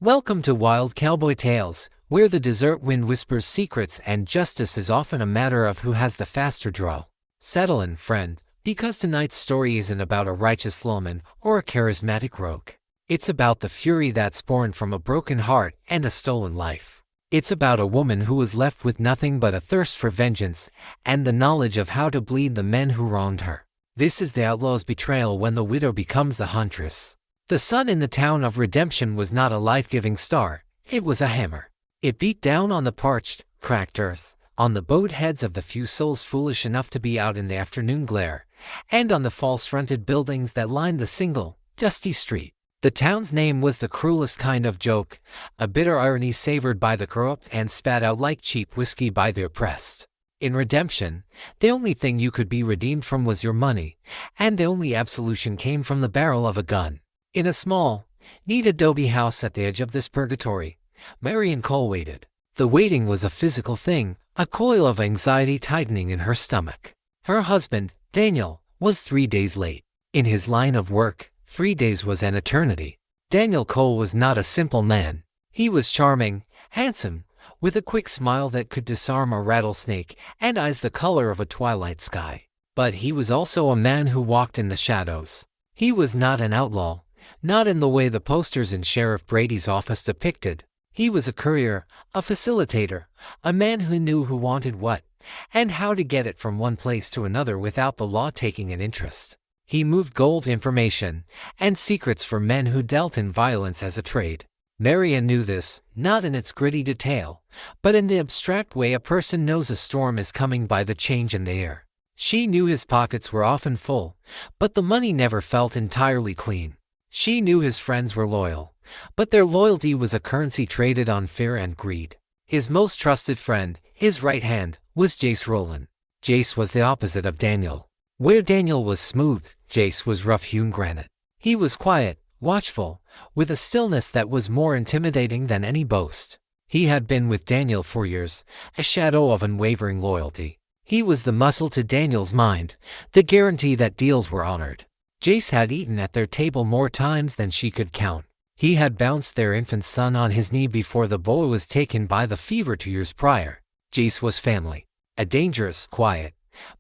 Welcome to Wild Cowboy Tales, where the desert wind whispers secrets and justice is often a matter of who has the faster draw. Settle in, friend, because tonight's story isn't about a righteous lawman or a charismatic rogue. It's about the fury that's born from a broken heart and a stolen life. It's about a woman who was left with nothing but a thirst for vengeance and the knowledge of how to bleed the men who wronged her. This is the Outlaw's betrayal when the widow becomes the huntress. The sun in the town of Redemption was not a life-giving star, it was a hammer. It beat down on the parched, cracked earth, on the bowed heads of the few souls foolish enough to be out in the afternoon glare, and on the false-fronted buildings that lined the single, dusty street. The town's name was the cruelest kind of joke, a bitter irony savored by the corrupt and spat out like cheap whiskey by the oppressed. In Redemption, the only thing you could be redeemed from was your money, and the only absolution came from the barrel of a gun. In a small, neat adobe house at the edge of this purgatory, Mary and Cole waited. The waiting was a physical thing, a coil of anxiety tightening in her stomach. Her husband, Daniel, was 3 days late. In his line of work, 3 days was an eternity. Daniel Cole was not a simple man. He was charming, handsome, with a quick smile that could disarm a rattlesnake and eyes the color of a twilight sky. But he was also a man who walked in the shadows. He was not an outlaw. Not in the way the posters in Sheriff Brady's office depicted. He was a courier, a facilitator, a man who knew who wanted what, and how to get it from one place to another without the law taking an interest. He moved gold, information, and secrets for men who dealt in violence as a trade. Marian knew this, not in its gritty detail, but in the abstract way a person knows a storm is coming by the change in the air. She knew his pockets were often full, but the money never felt entirely clean. She knew his friends were loyal, but their loyalty was a currency traded on fear and greed. His most trusted friend, his right hand, was Jace Rowland. Jace was the opposite of Daniel. Where Daniel was smooth, Jace was rough-hewn granite. He was quiet, watchful, with a stillness that was more intimidating than any boast. He had been with Daniel for years, a shadow of unwavering loyalty. He was the muscle to Daniel's mind, the guarantee that deals were honored. Jace had eaten at their table more times than she could count. He had bounced their infant son on his knee before the boy was taken by the fever 2 years prior. Jace was family, a dangerous, quiet,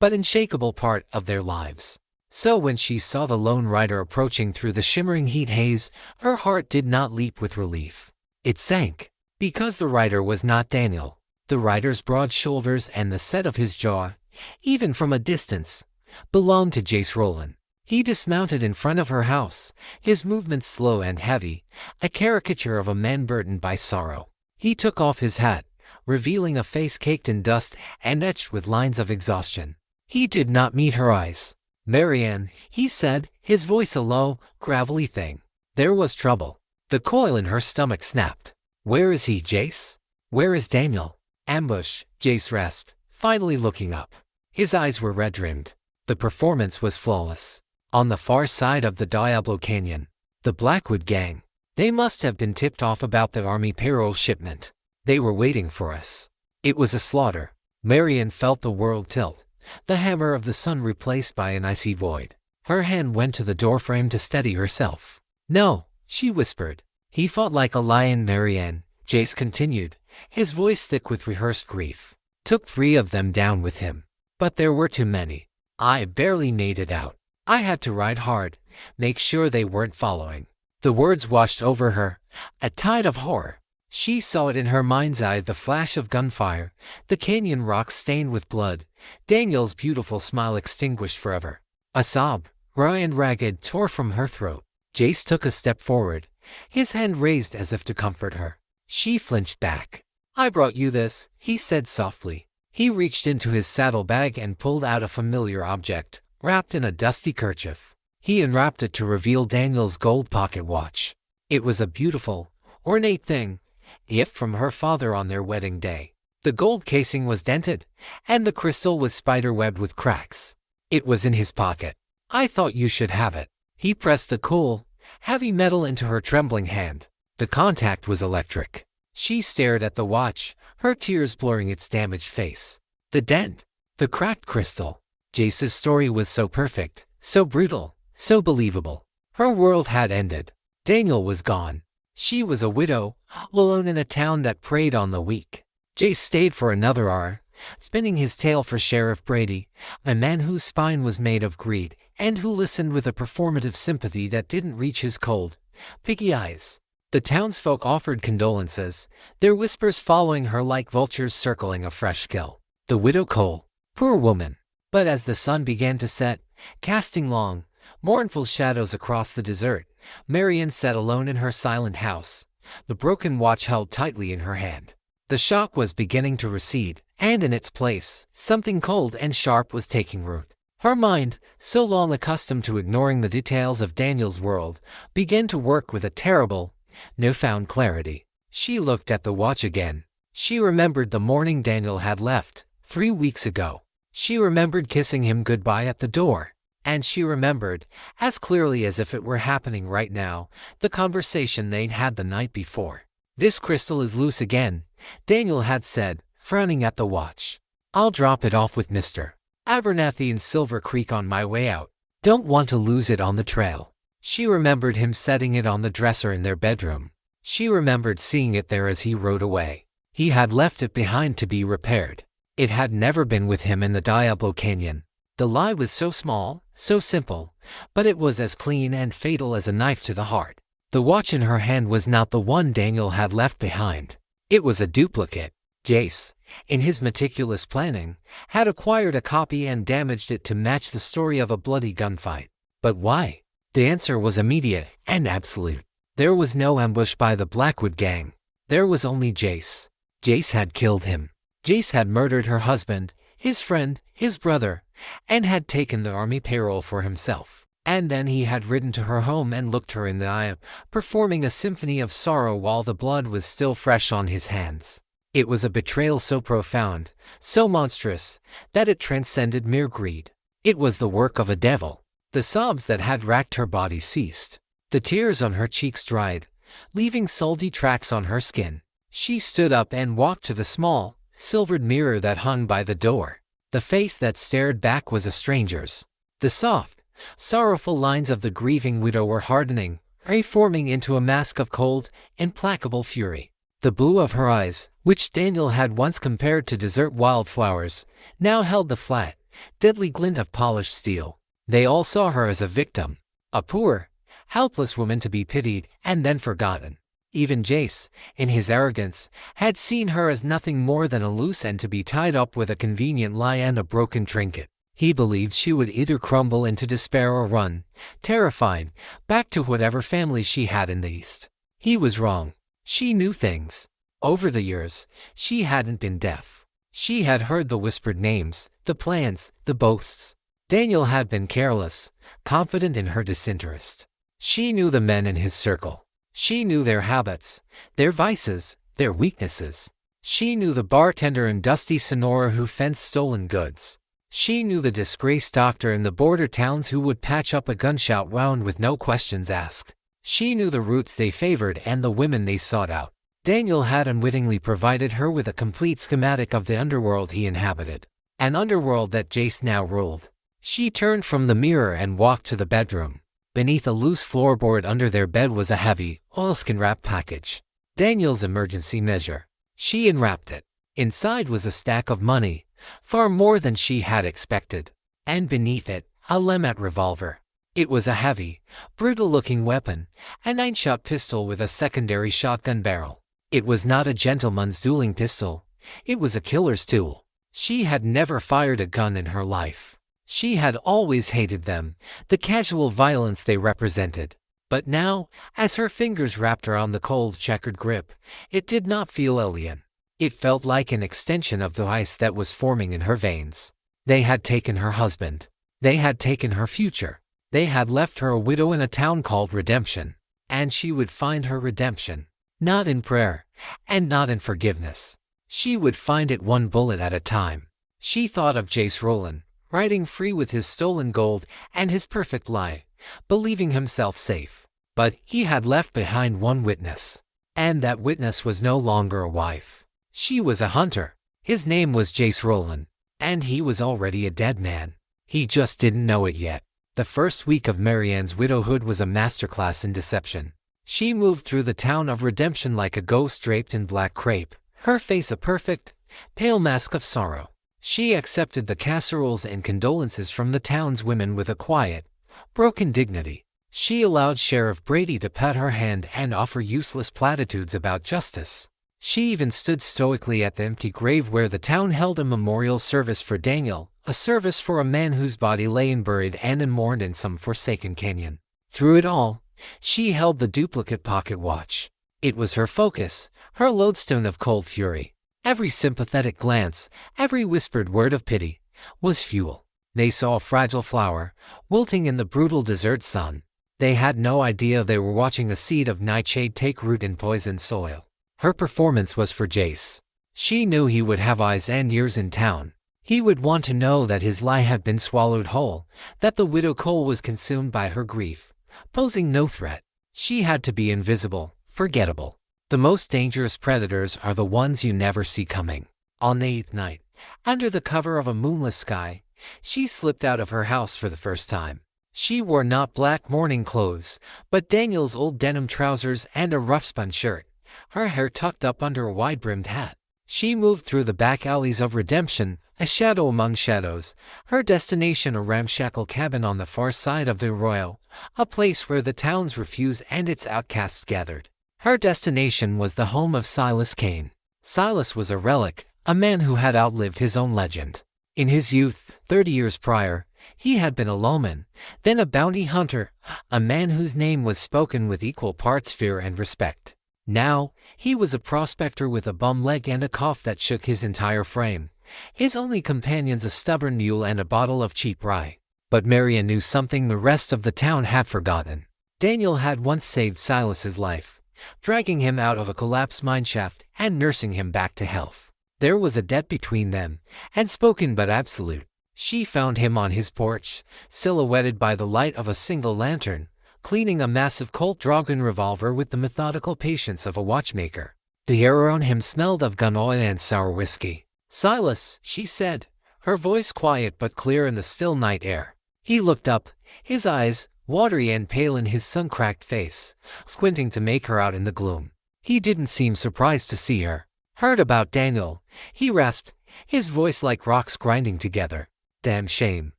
but unshakable part of their lives. So when she saw the lone rider approaching through the shimmering heat haze, her heart did not leap with relief. It sank, because the rider was not Daniel. The rider's broad shoulders and the set of his jaw, even from a distance, belonged to Jace Rowland. He dismounted in front of her house, his movements slow and heavy, a caricature of a man burdened by sorrow. He took off his hat, revealing a face caked in dust and etched with lines of exhaustion. He did not meet her eyes. "Marianne," he said, his voice a low, gravelly thing. There was trouble. The coil in her stomach snapped. "Where is he, Jace? Where is Daniel?" "Ambush," Jace rasped, finally looking up. His eyes were red-rimmed. The performance was flawless. On the far side of the Diablo Canyon, the Blackwood gang. They must have been tipped off about the army payroll shipment. They were waiting for us. It was a slaughter. Marian felt the world tilt, the hammer of the sun replaced by an icy void. Her hand went to the doorframe to steady herself. "No," she whispered. "He fought like a lion, Marianne," Jace continued, his voice thick with rehearsed grief. "Took 3 of them down with him. But there were too many. I barely made it out. I had to ride hard, make sure they weren't following." The words washed over her, a tide of horror. She saw it in her mind's eye, the flash of gunfire, the canyon rocks stained with blood, Daniel's beautiful smile extinguished forever. A sob, raw and ragged, tore from her throat. Jace took a step forward, his hand raised as if to comfort her. She flinched back. "I brought you this," he said softly. He reached into his saddlebag and pulled out a familiar object, wrapped in a dusty kerchief. He unwrapped it to reveal Daniel's gold pocket watch. It was a beautiful, ornate thing, a gift from her father on their wedding day. The gold casing was dented, and the crystal was spider-webbed with cracks. It was in his pocket. "I thought you should have it." He pressed the cool, heavy metal into her trembling hand. The contact was electric. She stared at the watch, her tears blurring its damaged face. The dent, the cracked crystal. Jace's story was so perfect, so brutal, so believable. Her world had ended. Daniel was gone. She was a widow, alone in a town that preyed on the weak. Jace stayed for another hour, spinning his tale for Sheriff Brady, a man whose spine was made of greed, and who listened with a performative sympathy that didn't reach his cold, piggy eyes. The townsfolk offered condolences, their whispers following her like vultures circling a fresh kill. The widow Cole, poor woman. But as the sun began to set, casting long, mournful shadows across the desert, Marian sat alone in her silent house, the broken watch held tightly in her hand. The shock was beginning to recede, and in its place, something cold and sharp was taking root. Her mind, so long accustomed to ignoring the details of Daniel's world, began to work with a terrible, newfound clarity. She looked at the watch again. She remembered the morning Daniel had left, 3 weeks ago. She remembered kissing him goodbye at the door. And she remembered, as clearly as if it were happening right now, the conversation they'd had the night before. "This crystal is loose again," Daniel had said, frowning at the watch. "I'll drop it off with Mr. Abernathy in Silver Creek on my way out. Don't want to lose it on the trail." She remembered him setting it on the dresser in their bedroom. She remembered seeing it there as he rode away. He had left it behind to be repaired. It had never been with him in the Diablo Canyon. The lie was so small, so simple, but it was as clean and fatal as a knife to the heart. The watch in her hand was not the one Daniel had left behind. It was a duplicate. Jace, in his meticulous planning, had acquired a copy and damaged it to match the story of a bloody gunfight. But why? The answer was immediate and absolute. There was no ambush by the Blackwood gang. There was only Jace. Jace had killed him. Jace had murdered her husband, his friend, his brother, and had taken the army payroll for himself. And then he had ridden to her home and looked her in the eye, performing a symphony of sorrow while the blood was still fresh on his hands. It was a betrayal so profound, so monstrous, that it transcended mere greed. It was the work of a devil. The sobs that had racked her body ceased. The tears on her cheeks dried, leaving salty tracks on her skin. She stood up and walked to the small, silvered mirror that hung by the door. The face that stared back was a stranger's. The soft, sorrowful lines of the grieving widow were hardening, reforming into a mask of cold, implacable fury. The blue of her eyes, which Daniel had once compared to desert wildflowers, now held the flat, deadly glint of polished steel. They all saw her as a victim, a poor, helpless woman to be pitied and then forgotten. Even Jace, in his arrogance, had seen her as nothing more than a loose end to be tied up with a convenient lie and a broken trinket. He believed she would either crumble into despair or run, terrified, back to whatever family she had in the East. He was wrong. She knew things. Over the years, she hadn't been deaf. She had heard the whispered names, the plans, the boasts. Daniel had been careless, confident in her disinterest. She knew the men in his circle. She knew their habits, their vices, their weaknesses. She knew the bartender in dusty Sonora who fenced stolen goods. She knew the disgraced doctor in the border towns who would patch up a gunshot wound with no questions asked. She knew the routes they favored and the women they sought out. Daniel had unwittingly provided her with a complete schematic of the underworld he inhabited, an underworld that Jace now ruled. She turned from the mirror and walked to the bedroom. Beneath a loose floorboard under their bed was a heavy, oilskin-wrapped package. Daniel's emergency measure. She unwrapped it. Inside was a stack of money, far more than she had expected. And beneath it, a lawmen revolver. It was a heavy, brutal-looking weapon, a 9-shot pistol with a secondary shotgun barrel. It was not a gentleman's dueling pistol. It was a killer's tool. She had never fired a gun in her life. She had always hated them, the casual violence they represented. But now, as her fingers wrapped around the cold, checkered grip, it did not feel alien. It felt like an extension of the ice that was forming in her veins. They had taken her husband. They had taken her future. They had left her a widow in a town called Redemption. And she would find her redemption. Not in prayer, and not in forgiveness. She would find it one bullet at a time. She thought of Jace Rowland, riding free with his stolen gold and his perfect lie, believing himself safe. But he had left behind one witness. And that witness was no longer a wife. She was a hunter. His name was Jace Rowland, and he was already a dead man. He just didn't know it yet. The first week of Marianne's widowhood was a masterclass in deception. She moved through the town of Redemption like a ghost draped in black crepe, her face a perfect, pale mask of sorrow. She accepted the casseroles and condolences from the town's women with a quiet, broken dignity. She allowed Sheriff Brady to pat her hand and offer useless platitudes about justice. She even stood stoically at the empty grave where the town held a memorial service for Daniel, a service for a man whose body lay buried and mourned in some forsaken canyon. Through it all, she held the duplicate pocket watch. It was her focus, her lodestone of cold fury. Every sympathetic glance, every whispered word of pity, was fuel. They saw a fragile flower, wilting in the brutal desert sun. They had no idea they were watching a seed of nightshade take root in poisoned soil. Her performance was for Jace. She knew he would have eyes and ears in town. He would want to know that his lie had been swallowed whole, that the widow Cole was consumed by her grief, posing no threat. She had to be invisible, forgettable. The most dangerous predators are the ones you never see coming. On the 8th night, under the cover of a moonless sky, she slipped out of her house for the first time. She wore not black mourning clothes, but Daniel's old denim trousers and a rough-spun shirt, her hair tucked up under a wide-brimmed hat. She moved through the back alleys of Redemption, a shadow among shadows, her destination a ramshackle cabin on the far side of the arroyo, a place where the town's refuse and its outcasts gathered. Her destination was the home of Silas Kane. Silas was a relic, a man who had outlived his own legend. In his youth, 30 years prior, he had been a lawman, then a bounty hunter, a man whose name was spoken with equal parts fear and respect. Now, he was a prospector with a bum leg and a cough that shook his entire frame. His only companions a stubborn mule and a bottle of cheap rye. But Marian knew something the rest of the town had forgotten. Daniel had once saved Silas's life, dragging him out of a collapsed mineshaft and nursing him back to health. There was a debt between them, unspoken but absolute. She found him on his porch, silhouetted by the light of a single lantern, cleaning a massive Colt Dragon revolver with the methodical patience of a watchmaker. The air around him smelled of gun oil and sour whiskey. "Silas," she said, her voice quiet but clear in the still night air. He looked up, his eyes, watery and pale in his sun-cracked face, squinting to make her out in the gloom. He didn't seem surprised to see her. "Heard about Daniel," he rasped, his voice like rocks grinding together. "Damn shame.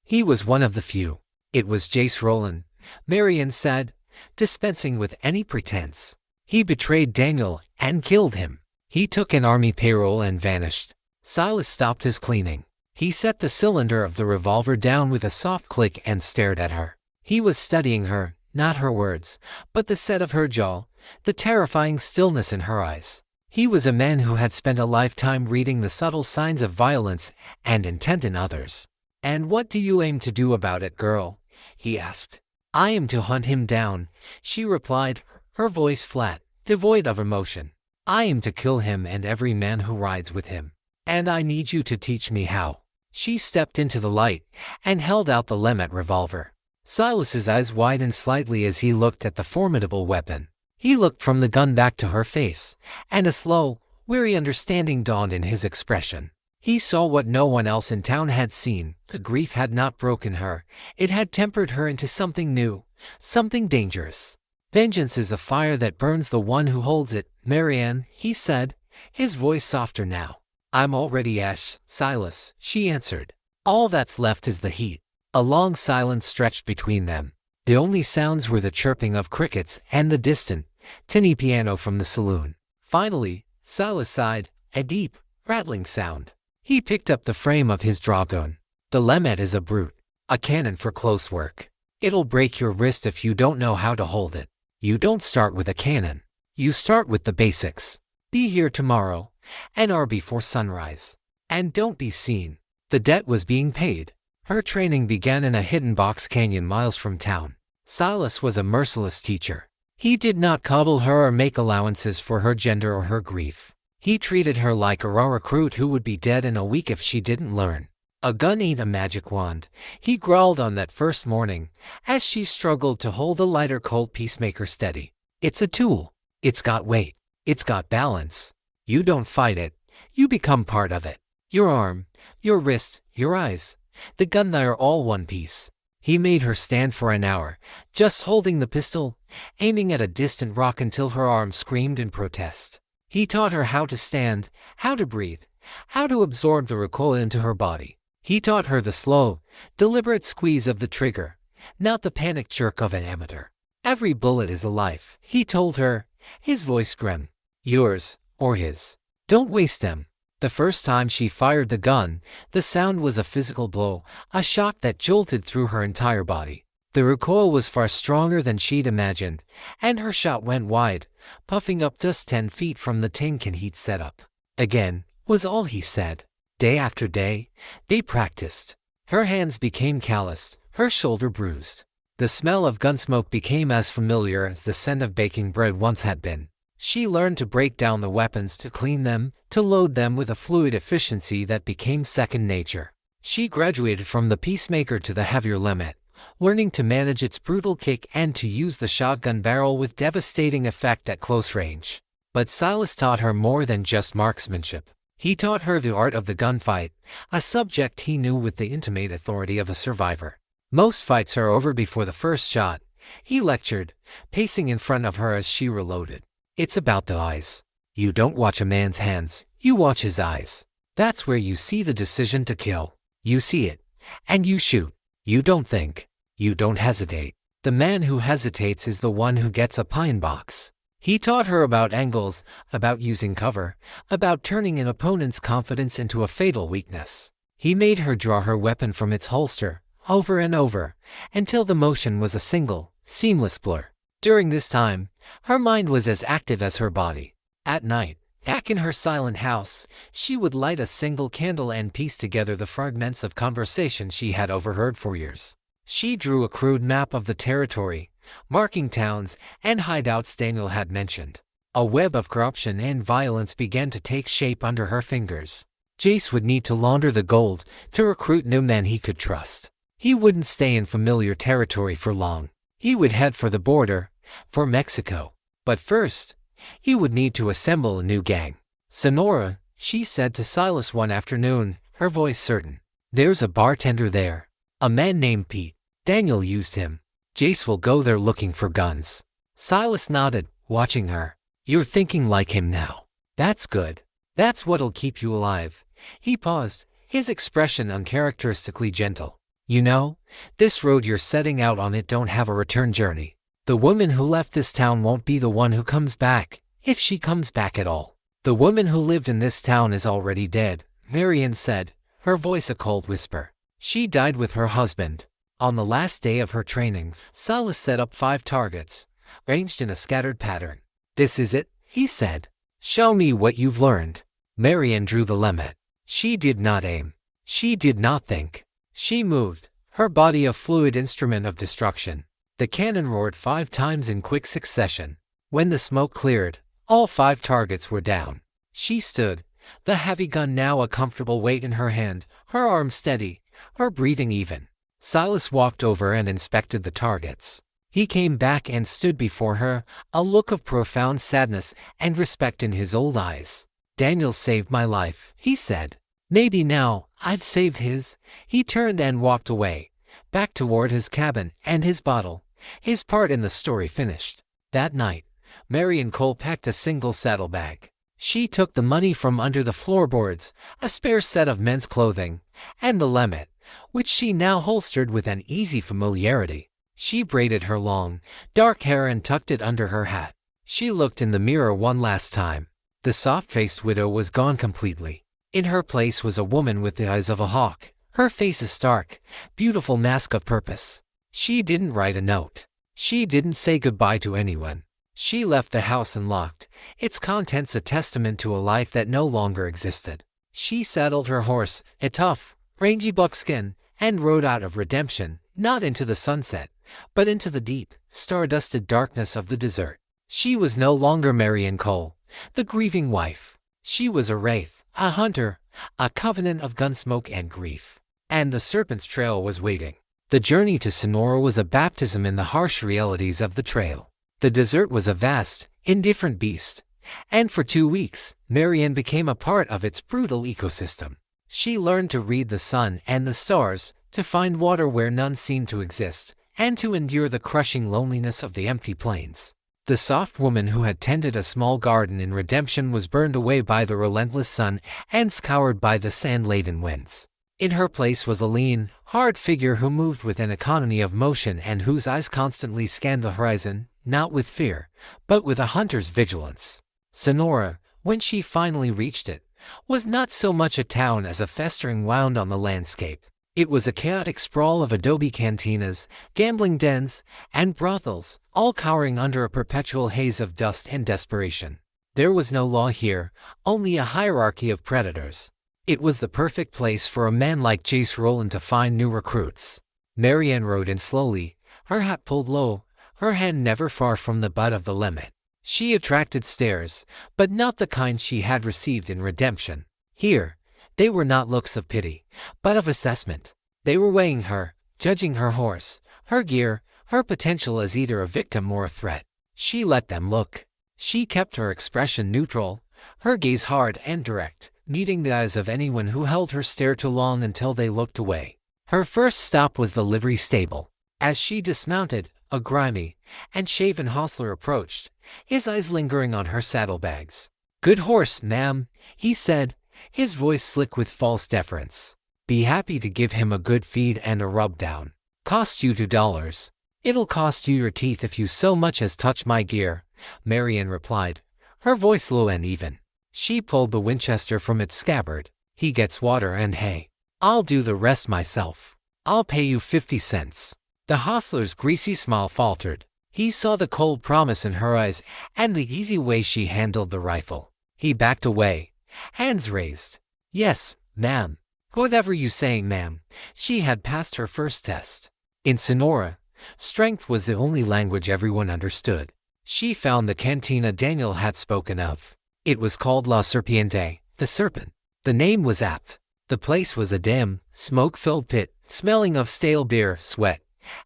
He was one of the few." "It was Jace Rowland," Marian said, dispensing with any pretense. "He betrayed Daniel and killed him. He took an army payroll and vanished." Silas stopped his cleaning. He set the cylinder of the revolver down with a soft click and stared at her. He was studying her, not her words, but the set of her jaw, the terrifying stillness in her eyes. He was a man who had spent a lifetime reading the subtle signs of violence and intent in others. "And what do you aim to do about it, girl?" he asked. "I am to hunt him down," she replied, her voice flat, devoid of emotion. "I am to kill him and every man who rides with him. And I need you to teach me how." She stepped into the light and held out the Lemet revolver. Silas's eyes widened slightly as he looked at the formidable weapon. He looked from the gun back to her face, and a slow, weary understanding dawned in his expression. He saw what no one else in town had seen. The grief had not broken her. It had tempered her into something new, something dangerous. "Vengeance is a fire that burns the one who holds it, Marianne," he said, his voice softer now. "I'm already ash, Silas," she answered. "All that's left is the heat." A long silence stretched between them. The only sounds were the chirping of crickets and the distant, tinny piano from the saloon. Finally, Silas sighed, a deep, rattling sound. He picked up the frame of his drawgun. "The Lemet is a brute, a cannon for close work. It'll break your wrist if you don't know how to hold it. You don't start with a cannon. You start with the basics. Be here tomorrow, an hour before sunrise. And don't be seen." The debt was being paid. Her training began in a hidden box canyon miles from town. Silas was a merciless teacher. He did not coddle her or make allowances for her gender or her grief. He treated her like a raw recruit who would be dead in a week if she didn't learn. "A gun ain't a magic wand," he growled on that first morning, as she struggled to hold the lighter Colt Peacemaker steady. "It's a tool. It's got weight. It's got balance. You don't fight it. You become part of it. Your arm, your wrist, your eyes. The gun, they're all one piece." He made her stand for an hour, just holding the pistol, aiming at a distant rock until her arms screamed in protest. He taught her how to stand, how to breathe, how to absorb the recoil into her body. He taught her the slow, deliberate squeeze of the trigger, not the panicked jerk of an amateur. Every bullet is a life, he told her, his voice grim. Yours, or his. Don't waste them. The first time she fired the gun, the sound was a physical blow, a shock that jolted through her entire body. The recoil was far stronger than she'd imagined, and her shot went wide, puffing up just 10 feet from the tin can he'd set up. Again, was all he said. Day after day, they practiced. Her hands became calloused, her shoulder bruised. The smell of gunsmoke became as familiar as the scent of baking bread once had been. She learned to break down the weapons, to clean them, to load them with a fluid efficiency that became second nature. She graduated from the peacemaker to the heavier limit, learning to manage its brutal kick and to use the shotgun barrel with devastating effect at close range. But Silas taught her more than just marksmanship. He taught her the art of the gunfight, a subject he knew with the intimate authority of a survivor. Most fights are over before the first shot, he lectured, pacing in front of her as she reloaded. It's about the eyes. You don't watch a man's hands, you watch his eyes. That's where you see the decision to kill. You see it, and you shoot. You don't think. You don't hesitate. The man who hesitates is the one who gets a pine box. He taught her about angles, about using cover, about turning an opponent's confidence into a fatal weakness. He made her draw her weapon from its holster, over and over, until the motion was a single, seamless blur. During this time, her mind was as active as her body. At night, back in her silent house, she would light a single candle and piece together the fragments of conversation she had overheard for years. She drew a crude map of the territory, marking towns and hideouts Daniel had mentioned. A web of corruption and violence began to take shape under her fingers. Jace would need to launder the gold to recruit new men he could trust. He wouldn't stay in familiar territory for long. He would head for the border, for Mexico. But first, he would need to assemble a new gang. Sonora, she said to Silas one afternoon, her voice certain. There's a bartender there. A man named Pete. Daniel used him. Jace will go there looking for guns. Silas nodded, watching her. You're thinking like him now. That's good. That's what'll keep you alive. He paused, his expression uncharacteristically gentle. You know, this road you're setting out on it don't have a return journey. The woman who left this town won't be the one who comes back, if she comes back at all. The woman who lived in this town is already dead, Marian said, her voice a cold whisper. She died with her husband. On the last day of her training, Silas set up 5 targets, ranged in a scattered pattern. This is it, he said. Show me what you've learned. Marian drew the limit. She did not aim. She did not think. She moved, her body a fluid instrument of destruction. The cannon roared 5 times in quick succession. When the smoke cleared, all 5 targets were down. She stood, the heavy gun now a comfortable weight in her hand, her arm steady, her breathing even. Silas walked over and inspected the targets. He came back and stood before her, a look of profound sadness and respect in his old eyes. Daniel saved my life, he said. Maybe now, I've saved his. He turned and walked away, back toward his cabin and his bottle, his part in the story finished. That night, Marian Cole packed a single saddlebag. She took the money from under the floorboards, a spare set of men's clothing, and the lemmet, which she now holstered with an easy familiarity. She braided her long, dark hair and tucked it under her hat. She looked in the mirror one last time. The soft-faced widow was gone completely. In her place was a woman with the eyes of a hawk, her face a stark, beautiful mask of purpose. She didn't write a note. She didn't say goodbye to anyone. She left the house unlocked, its contents a testament to a life that no longer existed. She saddled her horse, a tough, rangy buckskin, and rode out of Redemption, not into the sunset, but into the deep, star-dusted darkness of the desert. She was no longer Marian Cole, the grieving wife. She was a wraith, a hunter, a covenant of gunsmoke and grief. And the Serpent's Trail was waiting. The journey to Sonora was a baptism in the harsh realities of the trail. The desert was a vast, indifferent beast, and for 2 weeks, Marian became a part of its brutal ecosystem. She learned to read the sun and the stars, to find water where none seemed to exist, and to endure the crushing loneliness of the empty plains. The soft woman who had tended a small garden in redemption was burned away by the relentless sun and scoured by the sand-laden winds. In her place was a lean, hard figure who moved with an economy of motion and whose eyes constantly scanned the horizon, not with fear, but with a hunter's vigilance. Sonora, when she finally reached it, was not so much a town as a festering wound on the landscape. It was a chaotic sprawl of adobe cantinas, gambling dens, and brothels, all cowering under a perpetual haze of dust and desperation. There was no law here, only a hierarchy of predators. It was the perfect place for a man like Jace Rowland to find new recruits. Marianne rode in slowly, her hat pulled low, her hand never far from the butt of the limit. She attracted stares, but not the kind she had received in redemption. Here, they were not looks of pity, but of assessment. They were weighing her, judging her horse, her gear, her potential as either a victim or a threat. She let them look. She kept her expression neutral, her gaze hard and direct, meeting the eyes of anyone who held her stare too long until they looked away. Her first stop was the livery stable. As she dismounted, a grimy and shaven hostler approached, his eyes lingering on her saddlebags. "Good horse, ma'am," he said, his voice slick with false deference. "Be happy to give him a good feed and a rub down. Cost you $2. It'll cost you your teeth if you so much as touch my gear," Marianne replied, her voice low and even. She pulled the Winchester from its scabbard. "He gets water and hay. I'll do the rest myself. I'll pay you 50 cents. The hostler's greasy smile faltered. He saw the cold promise in her eyes and the easy way she handled the rifle. He backed away, hands raised. "Yes, ma'am. Whatever you saying, ma'am." She had passed her first test. In Sonora, strength was the only language everyone understood. She found the cantina Daniel had spoken of. It was called La Serpiente, the serpent. The name was apt. The place was a dim, smoke-filled pit, smelling of stale beer, sweat,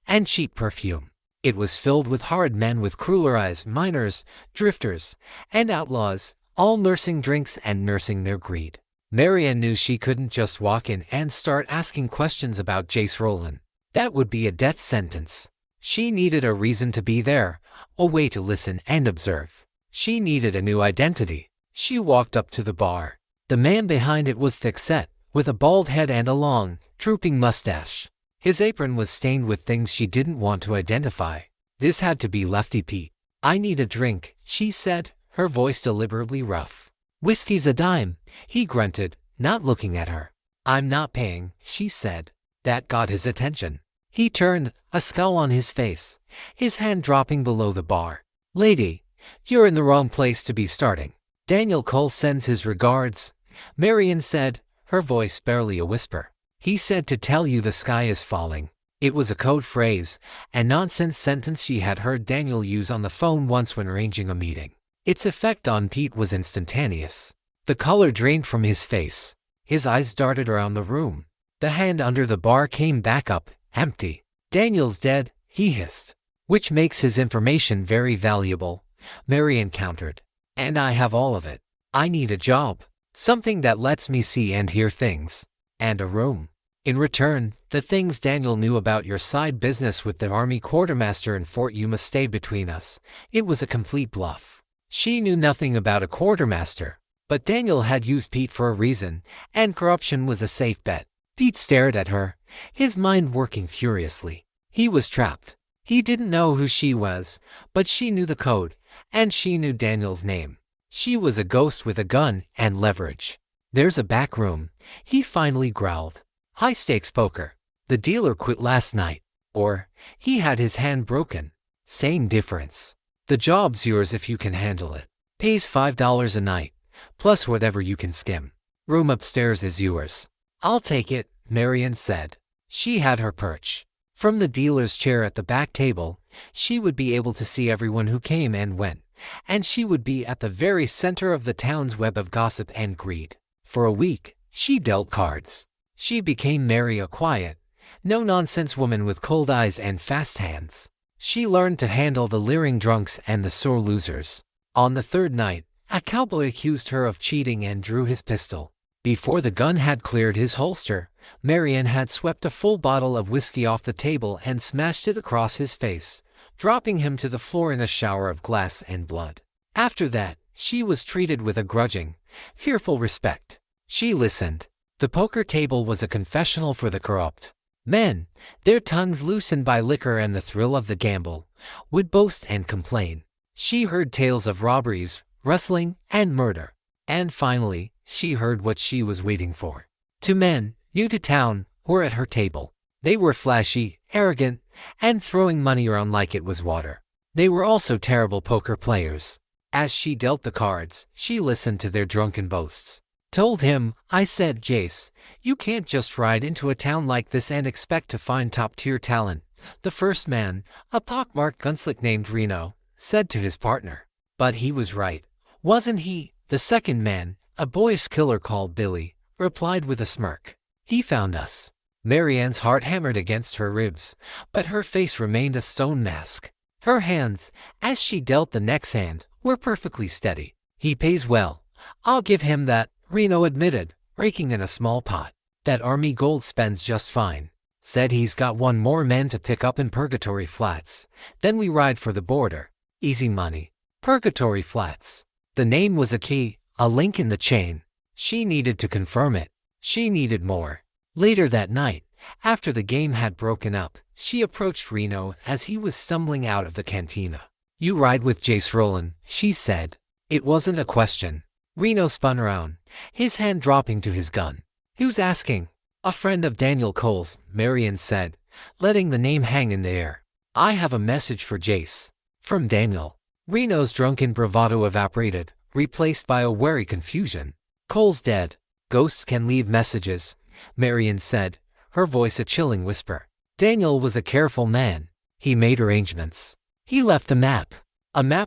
and cheap perfume. It was filled with hard men with crueler eyes, miners, drifters, and outlaws, all nursing drinks and nursing their greed. Marianne knew she couldn't just walk in and start asking questions about Jace Rowland. That would be a death sentence. She needed a reason to be there, a way to listen and observe. She needed a new identity. She walked up to the bar. The man behind it was thick-set, with a bald head and a long, drooping mustache. His apron was stained with things she didn't want to identify. This had to be Lefty Pete. "I need a drink," she said, her voice deliberately rough. "Whiskey's a dime," he grunted, not looking at her. "I'm not paying," she said. That got his attention. He turned, a scowl on his face, his hand dropping below the bar. "Lady, you're in the wrong place to be starting. Daniel Cole sends his regards," Marianne said, her voice barely a whisper. "He said to tell you the sky is falling." It was a code phrase, a nonsense sentence she had heard Daniel use on the phone once when arranging a meeting. Its effect on Pete was instantaneous. The color drained from his face. His eyes darted around the room. The hand under the bar came back up, empty. "Daniel's dead," he hissed. "Which makes his information very valuable," Marianne countered. "And I have all of it. I need a job. Something that lets me see and hear things. And a room. In return, the things Daniel knew about your side business with the army quartermaster in Fort Yuma stayed between us. It was a complete bluff." She knew nothing about a quartermaster, but Daniel had used Pete for a reason, and corruption was a safe bet. Pete stared at her, his mind working furiously. He was trapped. He didn't know who she was, but she knew the code, and she knew Daniel's name. She was a ghost with a gun and leverage. "There's a back room," he finally growled. "High-stakes poker. The dealer quit last night. Or, he had his hand broken. Same difference. The job's yours if you can handle it. Pays $5 a night, plus whatever you can skim. Room upstairs is yours." "I'll take it," Marianne said. She had her perch. From the dealer's chair at the back table, she would be able to see everyone who came and went, and she would be at the very center of the town's web of gossip and greed. For a week, she dealt cards. She became Mary, a quiet, no-nonsense woman with cold eyes and fast hands. She learned to handle the leering drunks and the sore losers. On the third night, a cowboy accused her of cheating and drew his pistol. Before the gun had cleared his holster, Marian had swept a full bottle of whiskey off the table and smashed it across his face, dropping him to the floor in a shower of glass and blood. After that, she was treated with a grudging, fearful respect. She listened. The poker table was a confessional for the corrupt. Men, their tongues loosened by liquor and the thrill of the gamble, would boast and complain. She heard tales of robberies, rustling, and murder. And finally, she heard what she was waiting for. Two men, new to town, were at her table. They were flashy, arrogant, and throwing money around like it was water. They were also terrible poker players. As she dealt the cards, she listened to their drunken boasts. Told him, I said, Jace, you can't just ride into a town like this and expect to find top-tier talent. The first man, a pockmarked gunslick named Reno, said to his partner. But he was right, wasn't he? The second man, a boyish killer called Billy, replied with a smirk. He found us. Marianne's heart hammered against her ribs, but her face remained a stone mask. Her hands, as she dealt the next hand, were perfectly steady. He pays well. I'll give him that, Reno admitted, raking in a small pot. That army gold spends just fine. Said he's got one more man to pick up in Purgatory Flats. Then we ride for the border. Easy money. Purgatory Flats. The name was a key, a link in the chain. She needed to confirm it. She needed more. Later that night, after the game had broken up, she approached Reno as he was stumbling out of the cantina. You ride with Jace Rowland, she said. It wasn't a question. Reno spun around, his hand dropping to his gun. Who's asking? A friend of Daniel Cole's, Marian said, letting the name hang in the air. I have a message for Jace. From Daniel. Reno's drunken bravado evaporated, replaced by a wary confusion. Cole's dead. Ghosts can leave messages, Marian said, her voice a chilling whisper. Daniel was a careful man. He made arrangements. He left a map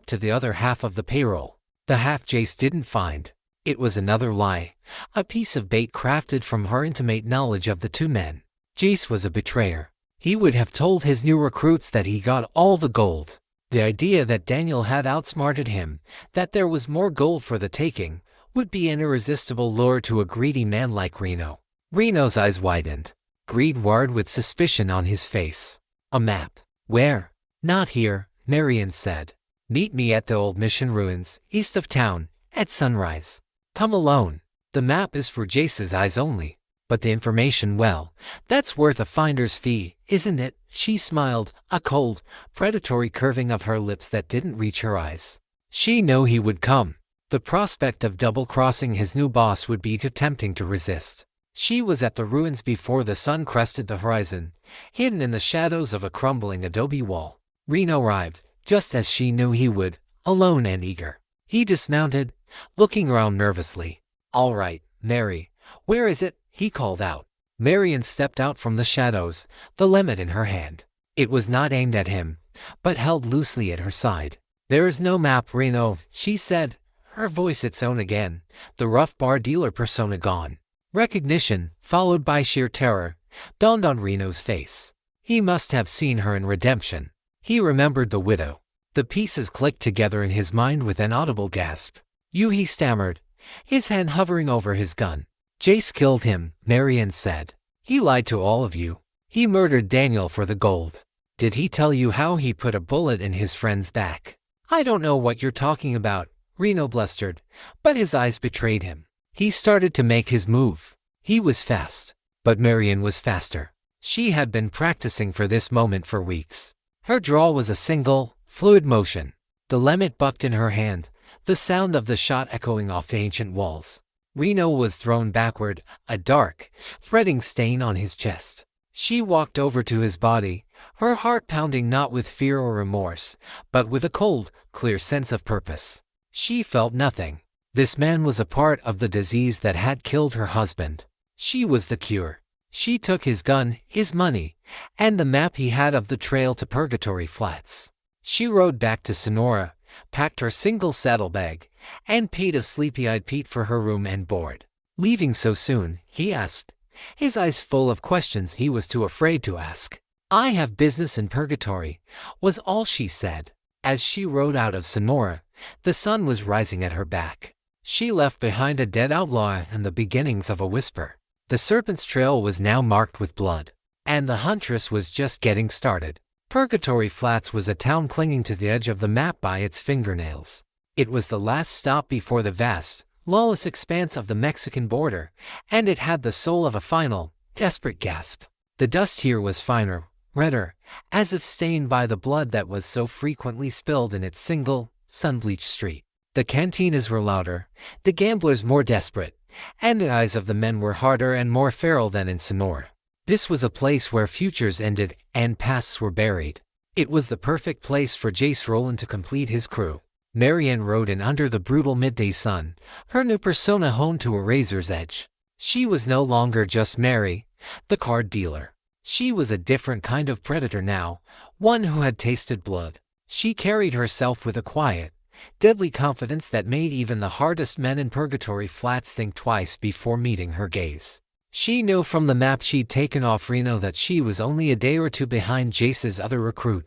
to the other half of the payroll. The half Jace didn't find. It was another lie, a piece of bait crafted from her intimate knowledge of the two men. Jace was a betrayer. He would have told his new recruits that he got all the gold. The idea that Daniel had outsmarted him, that there was more gold for the taking, would be an irresistible lure to a greedy man like Reno. Reno's eyes widened. Greed warred with suspicion on his face. A map. Where? Not here, Marian said. Meet me at the old mission ruins, east of town, at sunrise. Come alone. The map is for Jace's eyes only. But the information, well, that's worth a finder's fee, isn't it? She smiled, a cold, predatory curving of her lips that didn't reach her eyes. She knew he would come. The prospect of double-crossing his new boss would be too tempting to resist. She was at the ruins before the sun crested the horizon, hidden in the shadows of a crumbling adobe wall. Reno arrived, just as she knew he would, alone and eager. He dismounted, looking around nervously. All right, Mary, where is it? He called out. Marian stepped out from the shadows, the lemon in her hand. It was not aimed at him, but held loosely at her side. There is no map, Reno, she said, her voice its own again, the rough bar dealer persona gone. Recognition, followed by sheer terror, dawned on Reno's face. He must have seen her in Redemption. He remembered the widow. The pieces clicked together in his mind with an audible gasp. You, he stammered, his hand hovering over his gun. Jace killed him, Marian said. He lied to all of you. He murdered Daniel for the gold. Did he tell you how he put a bullet in his friend's back? I don't know what you're talking about, Reno blustered, but his eyes betrayed him. He started to make his move. He was fast, but Marian was faster. She had been practicing for this moment for weeks. Her draw was a single, fluid motion. The lemmet bucked in her hand, the sound of the shot echoing off ancient walls. Reno was thrown backward, a dark, fretting stain on his chest. She walked over to his body, her heart pounding not with fear or remorse, but with a cold, clear sense of purpose. She felt nothing. This man was a part of the disease that had killed her husband. She was the cure. She took his gun, his money, and the map he had of the trail to Purgatory Flats. She rode back to Sonora, packed her single saddlebag, and paid a sleepy-eyed Pete for her room and board. Leaving so soon, he asked, his eyes full of questions he was too afraid to ask. I have business in Purgatory, was all she said. As she rode out of Sonora, the sun was rising at her back. She left behind a dead outlaw and the beginnings of a whisper. The serpent's trail was now marked with blood, and the huntress was just getting started. Purgatory Flats was a town clinging to the edge of the map by its fingernails. It was the last stop before the vast, lawless expanse of the Mexican border, and it had the soul of a final, desperate gasp. The dust here was finer, redder, as if stained by the blood that was so frequently spilled in its single, sun-bleached street. The cantinas were louder, the gamblers more desperate, and the eyes of the men were harder and more feral than in Sonora. This was a place where futures ended and pasts were buried. It was the perfect place for Jace Rowland to complete his crew. Marianne rode in under the brutal midday sun, her new persona honed to a razor's edge. She was no longer just Mary, the card dealer. She was a different kind of predator now, one who had tasted blood. She carried herself with a quiet, deadly confidence that made even the hardest men in Purgatory Flats think twice before meeting her gaze. She knew from the map she'd taken off Reno that she was only a day or two behind Jace's other recruit,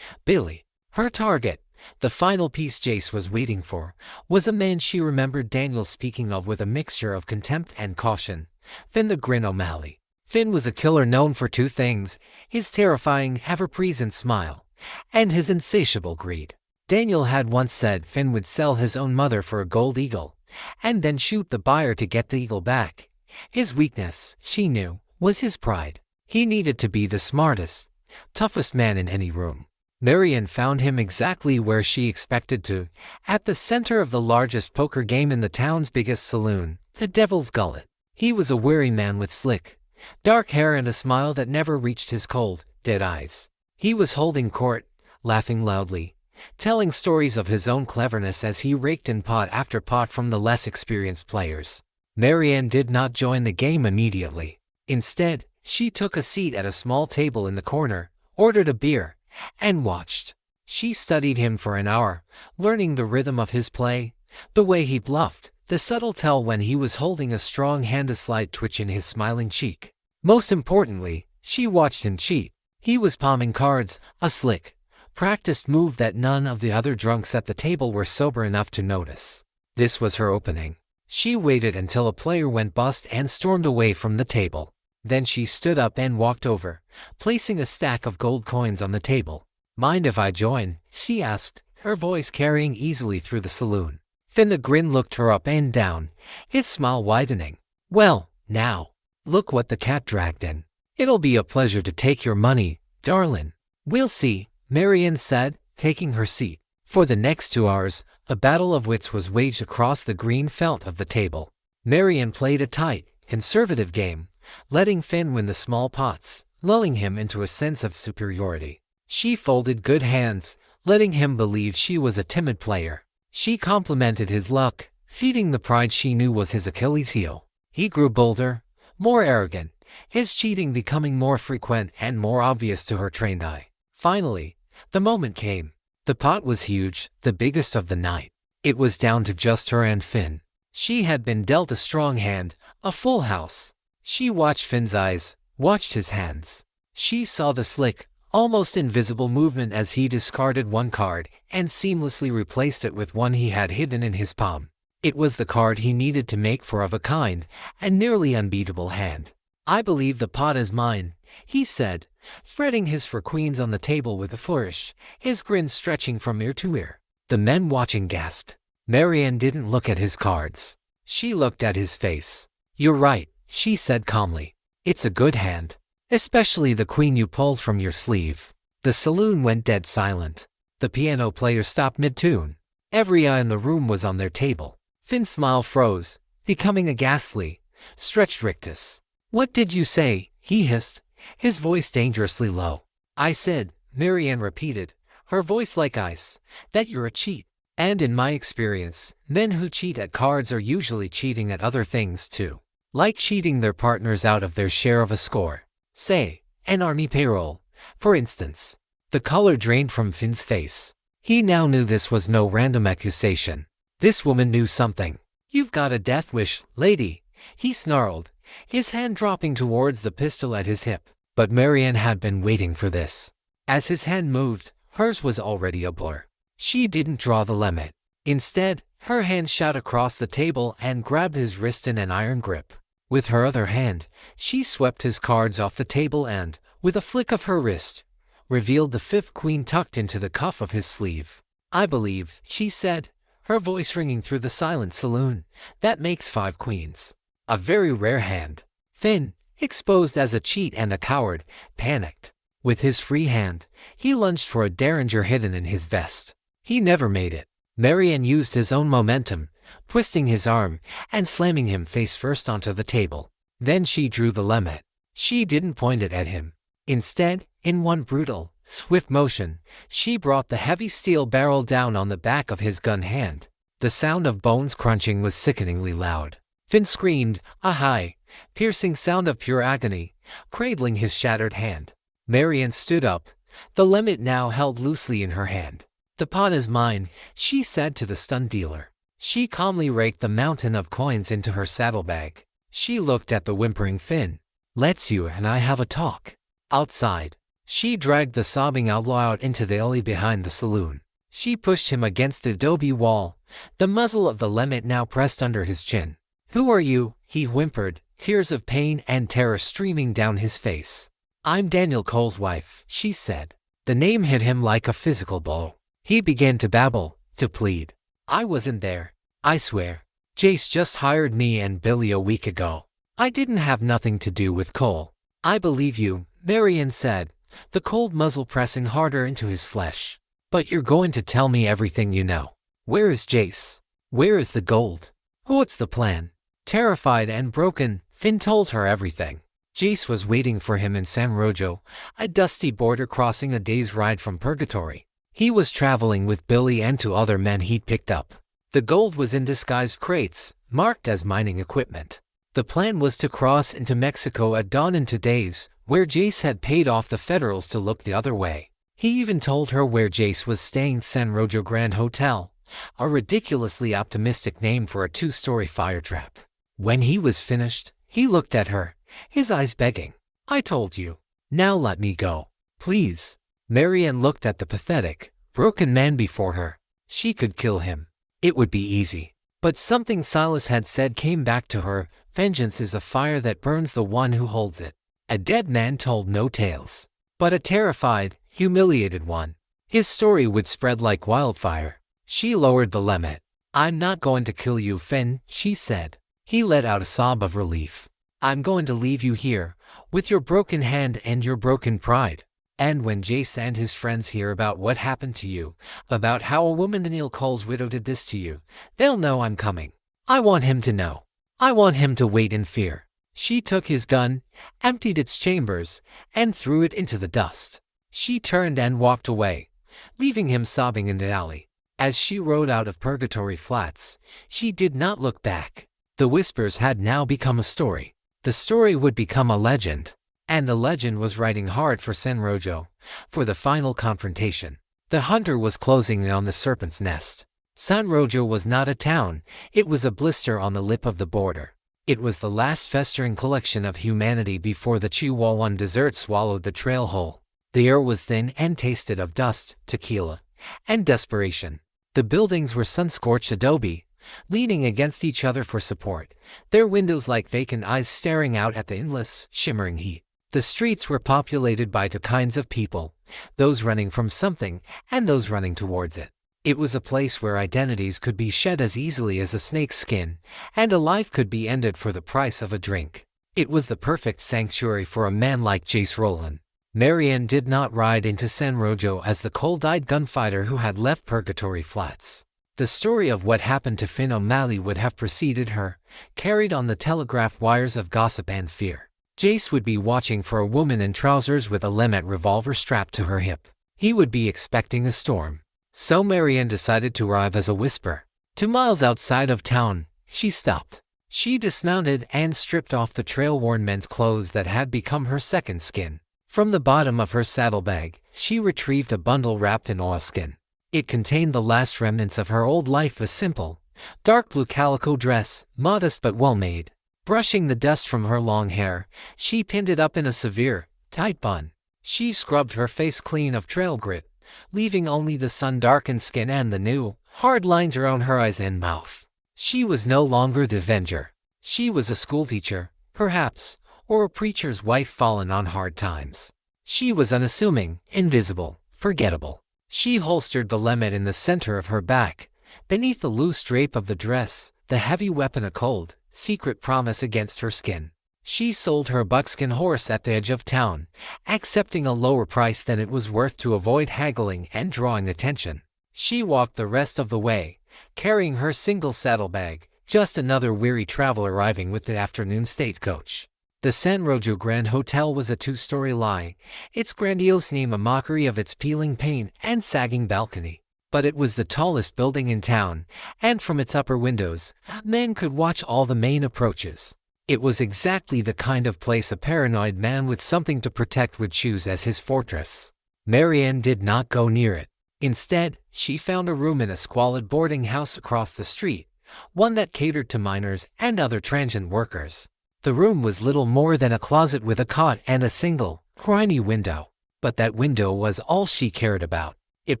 Billy. Her target, the final piece Jace was waiting for, was a man she remembered Daniel speaking of with a mixture of contempt and caution, Finn the Grin O'Malley. Finn was a killer known for two things: his terrifying, ever-present smile, and his insatiable greed. Daniel had once said Finn would sell his own mother for a gold eagle, and then shoot the buyer to get the eagle back. His weakness, she knew, was his pride. He needed to be the smartest, toughest man in any room. Marianne found him exactly where she expected to, at the center of the largest poker game in the town's biggest saloon, the Devil's Gullet. He was a weary man with slick, dark hair and a smile that never reached his cold, dead eyes. He was holding court, laughing loudly, telling stories of his own cleverness as he raked in pot after pot from the less experienced players. Marianne did not join the game immediately. Instead, she took a seat at a small table in the corner, ordered a beer, and watched. She studied him for an hour, learning the rhythm of his play, the way he bluffed, the subtle tell when he was holding a strong hand, a slight twitch in his smiling cheek. Most importantly, she watched him cheat. He was palming cards, a slick, practiced move that none of the other drunks at the table were sober enough to notice. This was her opening. She waited until a player went bust and stormed away from the table. Then she stood up and walked over, placing a stack of gold coins on the table. "Mind if I join?" she asked, her voice carrying easily through the saloon. Finn the Grin looked her up and down, his smile widening. "Well, now, look what the cat dragged in. It'll be a pleasure to take your money, darlin'." "We'll see," Marianne said, taking her seat. For the next 2 hours, a battle of wits was waged across the green felt of the table. Marianne played a tight, conservative game, letting Finn win the small pots, lulling him into a sense of superiority. She folded good hands, letting him believe she was a timid player. She complimented his luck, feeding the pride she knew was his Achilles heel. He grew bolder, more arrogant, his cheating becoming more frequent and more obvious to her trained eye. Finally, the moment came. The pot was huge, the biggest of the night. It was down to just her and Finn. She had been dealt a strong hand, a full house. She watched Finn's eyes, watched his hands. She saw the slick, almost invisible movement as he discarded one card and seamlessly replaced it with one he had hidden in his palm. It was the card he needed to make for of a kind and nearly unbeatable hand. "I believe the pot is mine," he said, fretting his four queens on the table with a flourish, his grin stretching from ear to ear. The men watching gasped. Marianne didn't look at his cards. She looked at his face. "You're right," she said calmly. "It's a good hand. Especially the queen you pulled from your sleeve." The saloon went dead silent. The piano player stopped mid-tune. Every eye in the room was on their table. Finn's smile froze, becoming a ghastly, stretched rictus. "What did you say?" he hissed, his voice dangerously low. "I said," Marianne repeated, her voice like ice, "that you're a cheat. And in my experience, men who cheat at cards are usually cheating at other things too. Like cheating their partners out of their share of a score. Say, an army payroll, for instance." The color drained from Finn's face. He now knew this was no random accusation. This woman knew something. "You've got a death wish, lady," he snarled, his hand dropping towards the pistol at his hip. But Marianne had been waiting for this. As his hand moved, hers was already a blur. She didn't draw the limit. Instead, her hand shot across the table and grabbed his wrist in an iron grip. With her other hand, she swept his cards off the table and, with a flick of her wrist, revealed the fifth queen tucked into the cuff of his sleeve. "I believe," she said, her voice ringing through the silent saloon, "that makes 5 queens. A very rare hand." Finn, exposed as a cheat and a coward, panicked. With his free hand, he lunged for a derringer hidden in his vest. He never made it. Marian used his own momentum, twisting his arm and slamming him face first onto the table. Then she drew the lemmet. She didn't point it at him. Instead, in one brutal, swift motion, she brought the heavy steel barrel down on the back of his gun hand. The sound of bones crunching was sickeningly loud. Finn screamed, a high, piercing sound of pure agony, cradling his shattered hand. Marian stood up, the lemmet now held loosely in her hand. "The pawn is mine," she said to the stunned dealer. She calmly raked the mountain of coins into her saddlebag. She looked at the whimpering Finn. "Let's you and I have a talk." Outside, she dragged the sobbing outlaw out into the alley behind the saloon. She pushed him against the adobe wall, the muzzle of the lemmet now pressed under his chin. "Who are you?" he whimpered, tears of pain and terror streaming down his face. "I'm Daniel Cole's wife," she said. The name hit him like a physical blow. He began to babble, to plead. "I wasn't there. I swear. Jace just hired me and Billy a week ago. I didn't have nothing to do with Cole." "I believe you," Marian said, the cold muzzle pressing harder into his flesh. "But you're going to tell me everything you know. Where is Jace? Where is the gold? What's the plan?" Terrified and broken, Finn told her everything. Jace was waiting for him in San Rojo, a dusty border crossing a day's ride from Purgatory. He was traveling with Billy and 2 other men he'd picked up. The gold was in disguised crates, marked as mining equipment. The plan was to cross into Mexico at dawn in 2 days, where Jace had paid off the Federals to look the other way. He even told her where Jace was staying, San Rojo Grand Hotel, a ridiculously optimistic name for a 2-story fire trap. When he was finished, he looked at her, his eyes begging. "I told you. Now let me go. Please." Marian looked at the pathetic, broken man before her. She could kill him. It would be easy. But something Silas had said came back to her. Vengeance is a fire that burns the one who holds it. A dead man told no tales, but a terrified, humiliated one. His story would spread like wildfire. She lowered the lemmet. "I'm not going to kill you, Finn," she said. He let out a sob of relief. "I'm going to leave you here, with your broken hand and your broken pride. And when Jace and his friends hear about what happened to you, about how a woman Daniel Cole's widow did this to you, they'll know I'm coming. I want him to know. I want him to wait in fear." She took his gun, emptied its chambers, and threw it into the dust. She turned and walked away, leaving him sobbing in the alley. As she rode out of Purgatory Flats, she did not look back. The whispers had now become a story. The story would become a legend. And the legend was riding hard for San Rojo, for the final confrontation. The hunter was closing in on the serpent's nest. San Rojo was not a town, it was a blister on the lip of the border. It was the last festering collection of humanity before the Chihuahuan desert swallowed the trail whole. The air was thin and tasted of dust, tequila, and desperation. The buildings were sun-scorched adobe, leaning against each other for support, their windows like vacant eyes staring out at the endless, shimmering heat. The streets were populated by 2 kinds of people, those running from something and those running towards it. It was a place where identities could be shed as easily as a snake's skin, and a life could be ended for the price of a drink. It was the perfect sanctuary for a man like Jace Rowland. Marian did not ride into San Rojo as the cold-eyed gunfighter who had left Purgatory Flats. The story of what happened to Finn O'Malley would have preceded her, carried on the telegraph wires of gossip and fear. Jace would be watching for a woman in trousers with a lemmet revolver strapped to her hip. He would be expecting a storm. So Marian decided to arrive as a whisper. 2 miles outside of town, she stopped. She dismounted and stripped off the trail-worn men's clothes that had become her second skin. From the bottom of her saddlebag, she retrieved a bundle wrapped in oilskin. It contained the last remnants of her old life, a simple, dark blue calico dress, modest but well-made. Brushing the dust from her long hair, she pinned it up in a severe, tight bun. She scrubbed her face clean of trail grit, leaving only the sun-darkened skin and the new, hard lines around her eyes and mouth. She was no longer the Avenger. She was a schoolteacher, perhaps, or a preacher's wife fallen on hard times. She was unassuming, invisible, forgettable. She holstered the lawmen in the center of her back. Beneath the loose drape of the dress, the heavy weapon a cold, secret promise against her skin. She sold her buckskin horse at the edge of town, accepting a lower price than it was worth to avoid haggling and drawing attention. She walked the rest of the way, carrying her single saddlebag, just another weary traveler arriving with the afternoon stagecoach. The San Rojo Grand Hotel was a two-story lie, its grandiose name a mockery of its peeling paint and sagging balcony. But it was the tallest building in town, and from its upper windows, men could watch all the main approaches. It was exactly the kind of place a paranoid man with something to protect would choose as his fortress. Marianne did not go near it. Instead, she found a room in a squalid boarding house across the street, one that catered to miners and other transient workers. The room was little more than a closet with a cot and a single, grimy window. But that window was all she cared about. It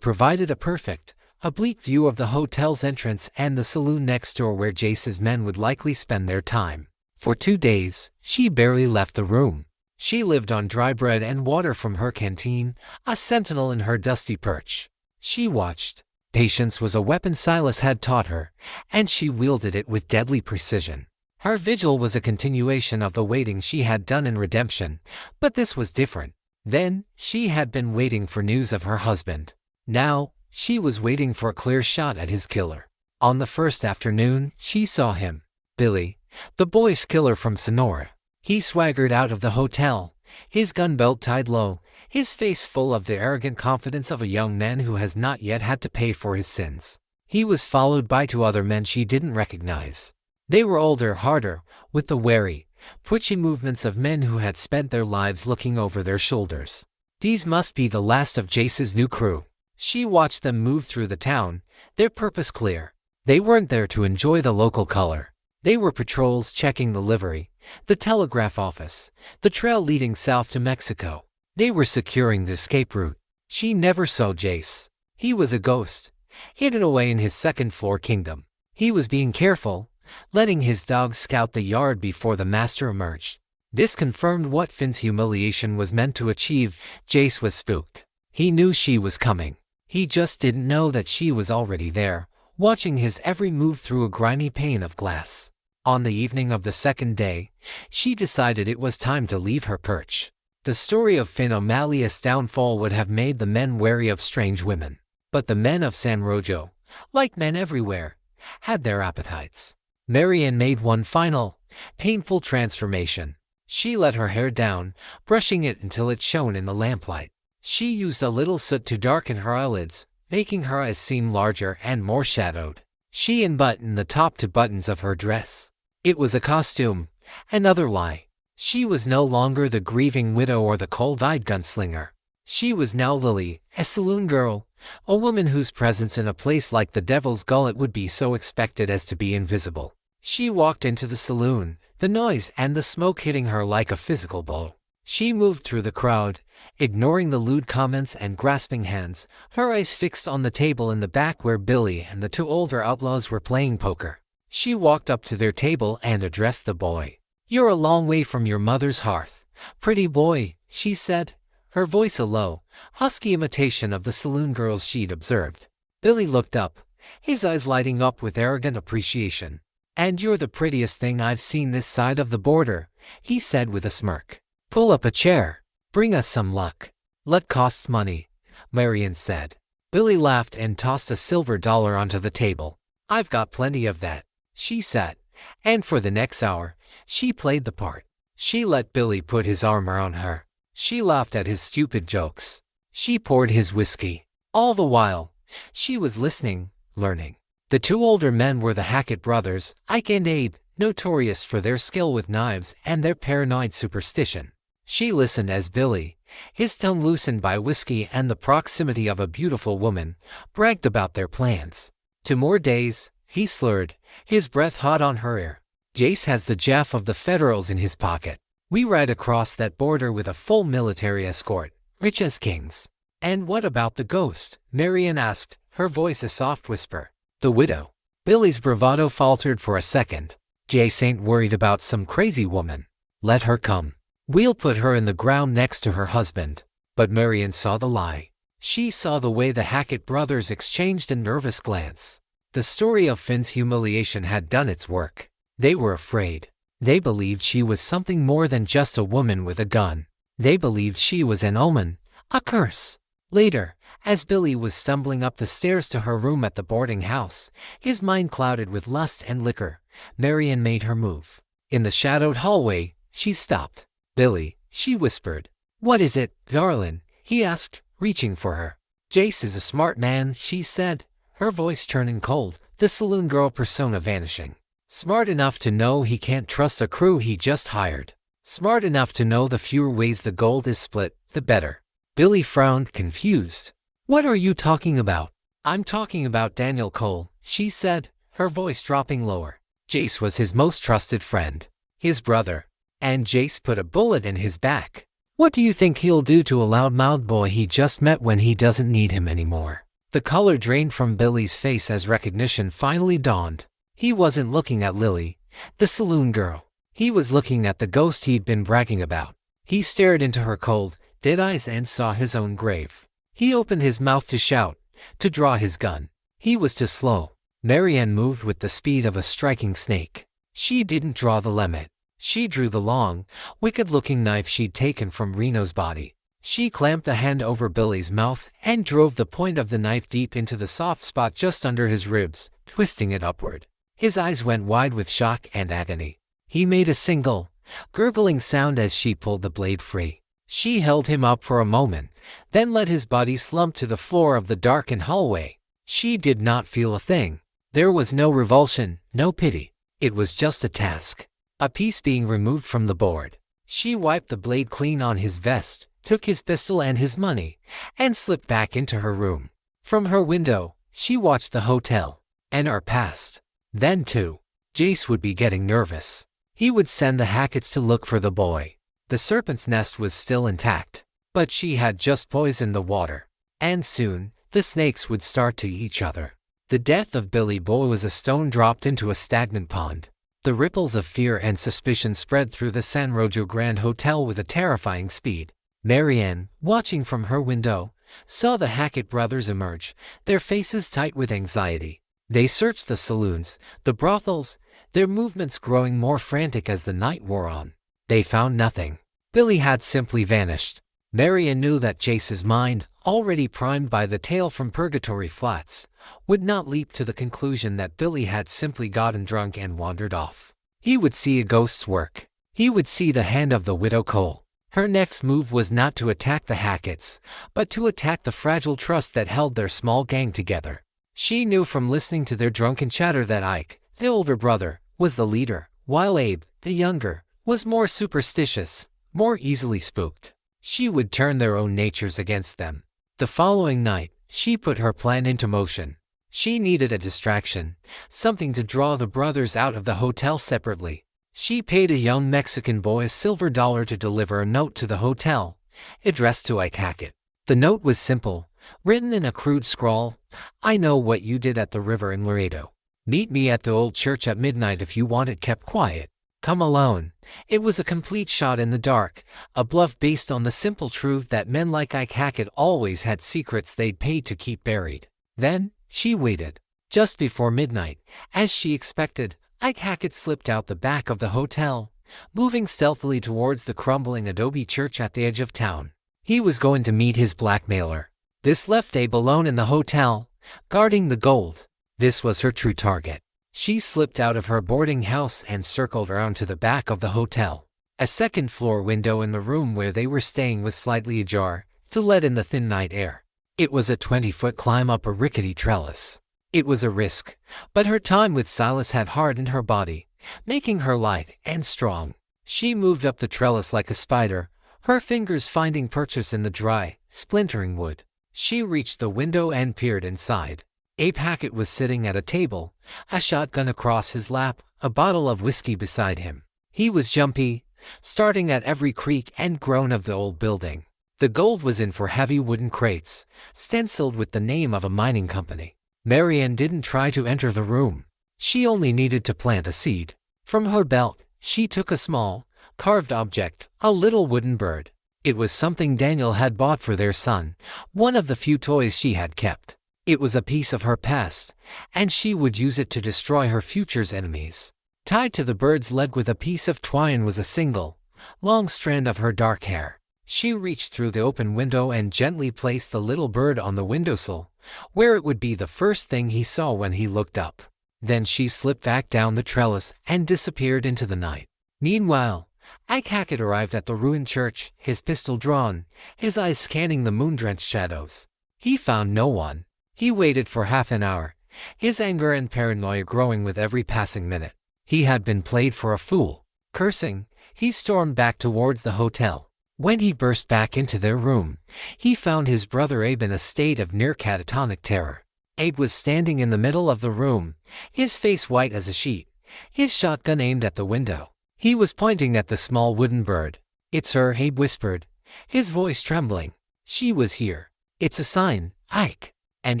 provided a perfect, oblique view of the hotel's entrance and the saloon next door where Jace's men would likely spend their time. For 2 days, she barely left the room. She lived on dry bread and water from her canteen, a sentinel in her dusty perch. She watched. Patience was a weapon Silas had taught her, and she wielded it with deadly precision. Her vigil was a continuation of the waiting she had done in Redemption, but this was different. Then, she had been waiting for news of her husband. Now, she was waiting for a clear shot at his killer. On the first afternoon, she saw him. Billy, the boy's killer from Sonora. He swaggered out of the hotel, his gun belt tied low, his face full of the arrogant confidence of a young man who has not yet had to pay for his sins. He was followed by 2 other men she didn't recognize. They were older, harder, with the wary, twitchy movements of men who had spent their lives looking over their shoulders. These must be the last of Jace's new crew. She watched them move through the town, their purpose clear. They weren't there to enjoy the local color. They were patrols checking the livery, the telegraph office, the trail leading south to Mexico. They were securing the escape route. She never saw Jace. He was a ghost, hidden away in his second-floor kingdom. He was being careful, letting his dogs scout the yard before the master emerged. This confirmed what Finn's humiliation was meant to achieve. Jace was spooked. He knew she was coming. He just didn't know that she was already there, watching his every move through a grimy pane of glass. On the evening of the second day, she decided it was time to leave her perch. The story of Finn O'Malley's downfall would have made the men wary of strange women. But the men of San Rojo, like men everywhere, had their appetites. Marianne made one final, painful transformation. She let her hair down, brushing it until it shone in the lamplight. She used a little soot to darken her eyelids, making her eyes seem larger and more shadowed. She unbuttoned the top to buttons of her dress. It was a costume, another lie. She was no longer the grieving widow or the cold-eyed gunslinger. She was now Lily, a saloon girl, a woman whose presence in a place like the Devil's Gullet would be so expected as to be invisible. She walked into the saloon, the noise and the smoke hitting her like a physical blow. She moved through the crowd, ignoring the lewd comments and grasping hands, her eyes fixed on the table in the back where Billy and the 2 older outlaws were playing poker. She walked up to their table and addressed the boy. "You're a long way from your mother's hearth, pretty boy," she said, her voice a low, husky imitation of the saloon girls she'd observed. Billy looked up, his eyes lighting up with arrogant appreciation. "And you're the prettiest thing I've seen this side of the border," he said with a smirk. "Pull up a chair. Bring us some luck." "Luck costs money," Marianne said. Billy laughed and tossed a silver dollar onto the table. "I've got plenty of that." She sat, and for the next hour, she played the part. She let Billy put his arm around her. She laughed at his stupid jokes. She poured his whiskey. All the while, she was listening, learning. The 2 older men were the Hackett brothers, Ike and Abe, notorious for their skill with knives and their paranoid superstition. She listened as Billy, his tongue loosened by whiskey and the proximity of a beautiful woman, bragged about their plans. 2 more days, he slurred, his breath hot on her ear. "Jace has the Jeff of the Federals in his pocket. We ride across that border with a full military escort, rich as kings." "And what about the ghost?" Marianne asked, her voice a soft whisper. "The widow." Billy's bravado faltered for a second. "Jace ain't worried about some crazy woman. Let her come. We'll put her in the ground next to her husband. But Marian saw the lie. She saw the way the Hackett brothers exchanged a nervous glance. The story of Finn's humiliation had done its work. They were afraid. They believed she was something more than just a woman with a gun. They believed she was an omen, a curse. Later, as Billy was stumbling up the stairs to her room at the boarding house, his mind clouded with lust and liquor, Marian made her move. In the shadowed hallway, she stopped. "Billy," she whispered. "What is it, darling?" he asked, reaching for her. "Jace is a smart man," she said, her voice turning cold, the saloon girl persona vanishing. "Smart enough to know he can't trust a crew he just hired. Smart enough to know the fewer ways the gold is split, the better." Billy frowned, confused. "What are you talking about?" "I'm talking about Daniel Cole," she said, her voice dropping lower. Jace was his most trusted friend. His brother. And Jace put a bullet in his back. What do you think he'll do to a loudmouth boy he just met when he doesn't need him anymore? The color drained from Billy's face as recognition finally dawned. He wasn't looking at Lily, the saloon girl. He was looking at the ghost he'd been bragging about. He stared into her cold, dead eyes and saw his own grave. He opened his mouth to shout, to draw his gun. He was too slow. Marianne moved with the speed of a striking snake. She didn't draw the lemon. She drew the long, wicked-looking knife she'd taken from Reno's body. She clamped a hand over Billy's mouth and drove the point of the knife deep into the soft spot just under his ribs, twisting it upward. His eyes went wide with shock and agony. He made a single, gurgling sound as she pulled the blade free. She held him up for a moment, then let his body slump to the floor of the darkened hallway. She did not feel a thing. There was no revulsion, no pity. It was just a task. A piece being removed from the board. She wiped the blade clean on his vest, took his pistol and his money, and slipped back into her room. From her window, she watched the hotel. An hour passed. Then too. Jace would be getting nervous. He would send the Hacketts to look for the boy. The serpent's nest was still intact, but she had just poisoned the water. And soon, the snakes would start to eat each other. The death of Billy Boy was a stone dropped into a stagnant pond. The ripples of fear and suspicion spread through the San Rojo Grand Hotel with a terrifying speed. Marianne, watching from her window, saw the Hackett brothers emerge, their faces tight with anxiety. They searched the saloons, the brothels, their movements growing more frantic as the night wore on. They found nothing. Billy had simply vanished. Marianne knew that Jace's mind, already primed by the tale from Purgatory Flats, would not leap to the conclusion that Billy had simply gotten drunk and wandered off. He would see a ghost's work. He would see the hand of the widow Cole. Her next move was not to attack the Hacketts, but to attack the fragile trust that held their small gang together. She knew from listening to their drunken chatter that Ike, the older brother, was the leader, while Abe, the younger, was more superstitious, more easily spooked. She would turn their own natures against them. The following night, she put her plan into motion. She needed a distraction, something to draw the brothers out of the hotel separately. She paid a young Mexican boy a silver dollar to deliver a note to the hotel, addressed to Ike Hackett. The note was simple, written in a crude scrawl. "I know what you did at the river in Laredo. Meet me at the old church at midnight if you want it kept quiet. Come alone." It was a complete shot in the dark, a bluff based on the simple truth that men like Ike Hackett always had secrets they'd paid to keep buried. Then, she waited. Just before midnight, as she expected, Ike Hackett slipped out the back of the hotel, moving stealthily towards the crumbling adobe church at the edge of town. He was going to meet his blackmailer. This left Abe alone in the hotel, guarding the gold. This was her true target. She slipped out of her boarding house and circled around to the back of the hotel. A second-floor window in the room where they were staying was slightly ajar, to let in the thin night air. It was a 20-foot climb up a rickety trellis. It was a risk, but her time with Silas had hardened her body, making her lithe and strong. She moved up the trellis like a spider, her fingers finding purchase in the dry, splintering wood. She reached the window and peered inside. Abe Hackett was sitting at a table, a shotgun across his lap, a bottle of whiskey beside him. He was jumpy, starting at every creak and groan of the old building. The gold was in 4 heavy wooden crates, stenciled with the name of a mining company. Marianne didn't try to enter the room. She only needed to plant a seed. From her belt, she took a small, carved object, a little wooden bird. It was something Daniel had bought for their son, one of the few toys she had kept. It was a piece of her past, and she would use it to destroy her future's enemies. Tied to the bird's leg with a piece of twine was a single, long strand of her dark hair. She reached through the open window and gently placed the little bird on the windowsill, where it would be the first thing he saw when he looked up. Then she slipped back down the trellis and disappeared into the night. Meanwhile, Ike Hackett arrived at the ruined church, his pistol drawn, his eyes scanning the moon-drenched shadows. He found no one. He waited for half an hour, his anger and paranoia growing with every passing minute. He had been played for a fool. Cursing, he stormed back towards the hotel. When he burst back into their room, he found his brother Abe in a state of near catatonic terror. Abe was standing in the middle of the room, his face white as a sheet, his shotgun aimed at the window. He was pointing at the small wooden bird. "It's her," Abe whispered, his voice trembling. "She was here. It's a sign, Ike. An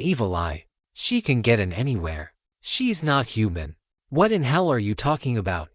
evil eye. She can get in anywhere. She's not human." "What in hell are you talking about?"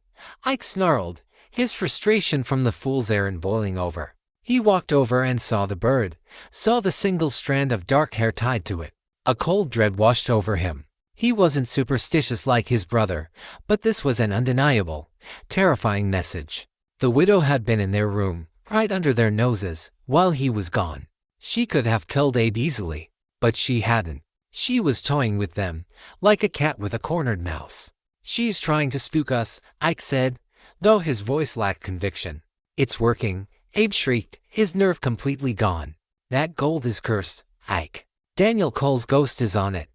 Ike snarled, his frustration from the fool's errand boiling over. He walked over and saw the bird, saw the single strand of dark hair tied to it. A cold dread washed over him. He wasn't superstitious like his brother, but this was an undeniable, terrifying message. The widow had been in their room, right under their noses, while he was gone. She could have killed Abe easily, but she hadn't. She was toying with them, like a cat with a cornered mouse. "She's trying to spook us," Ike said, though his voice lacked conviction. "It's working," Abe shrieked, his nerve completely gone. "That gold is cursed, Ike. Daniel Cole's ghost is on it,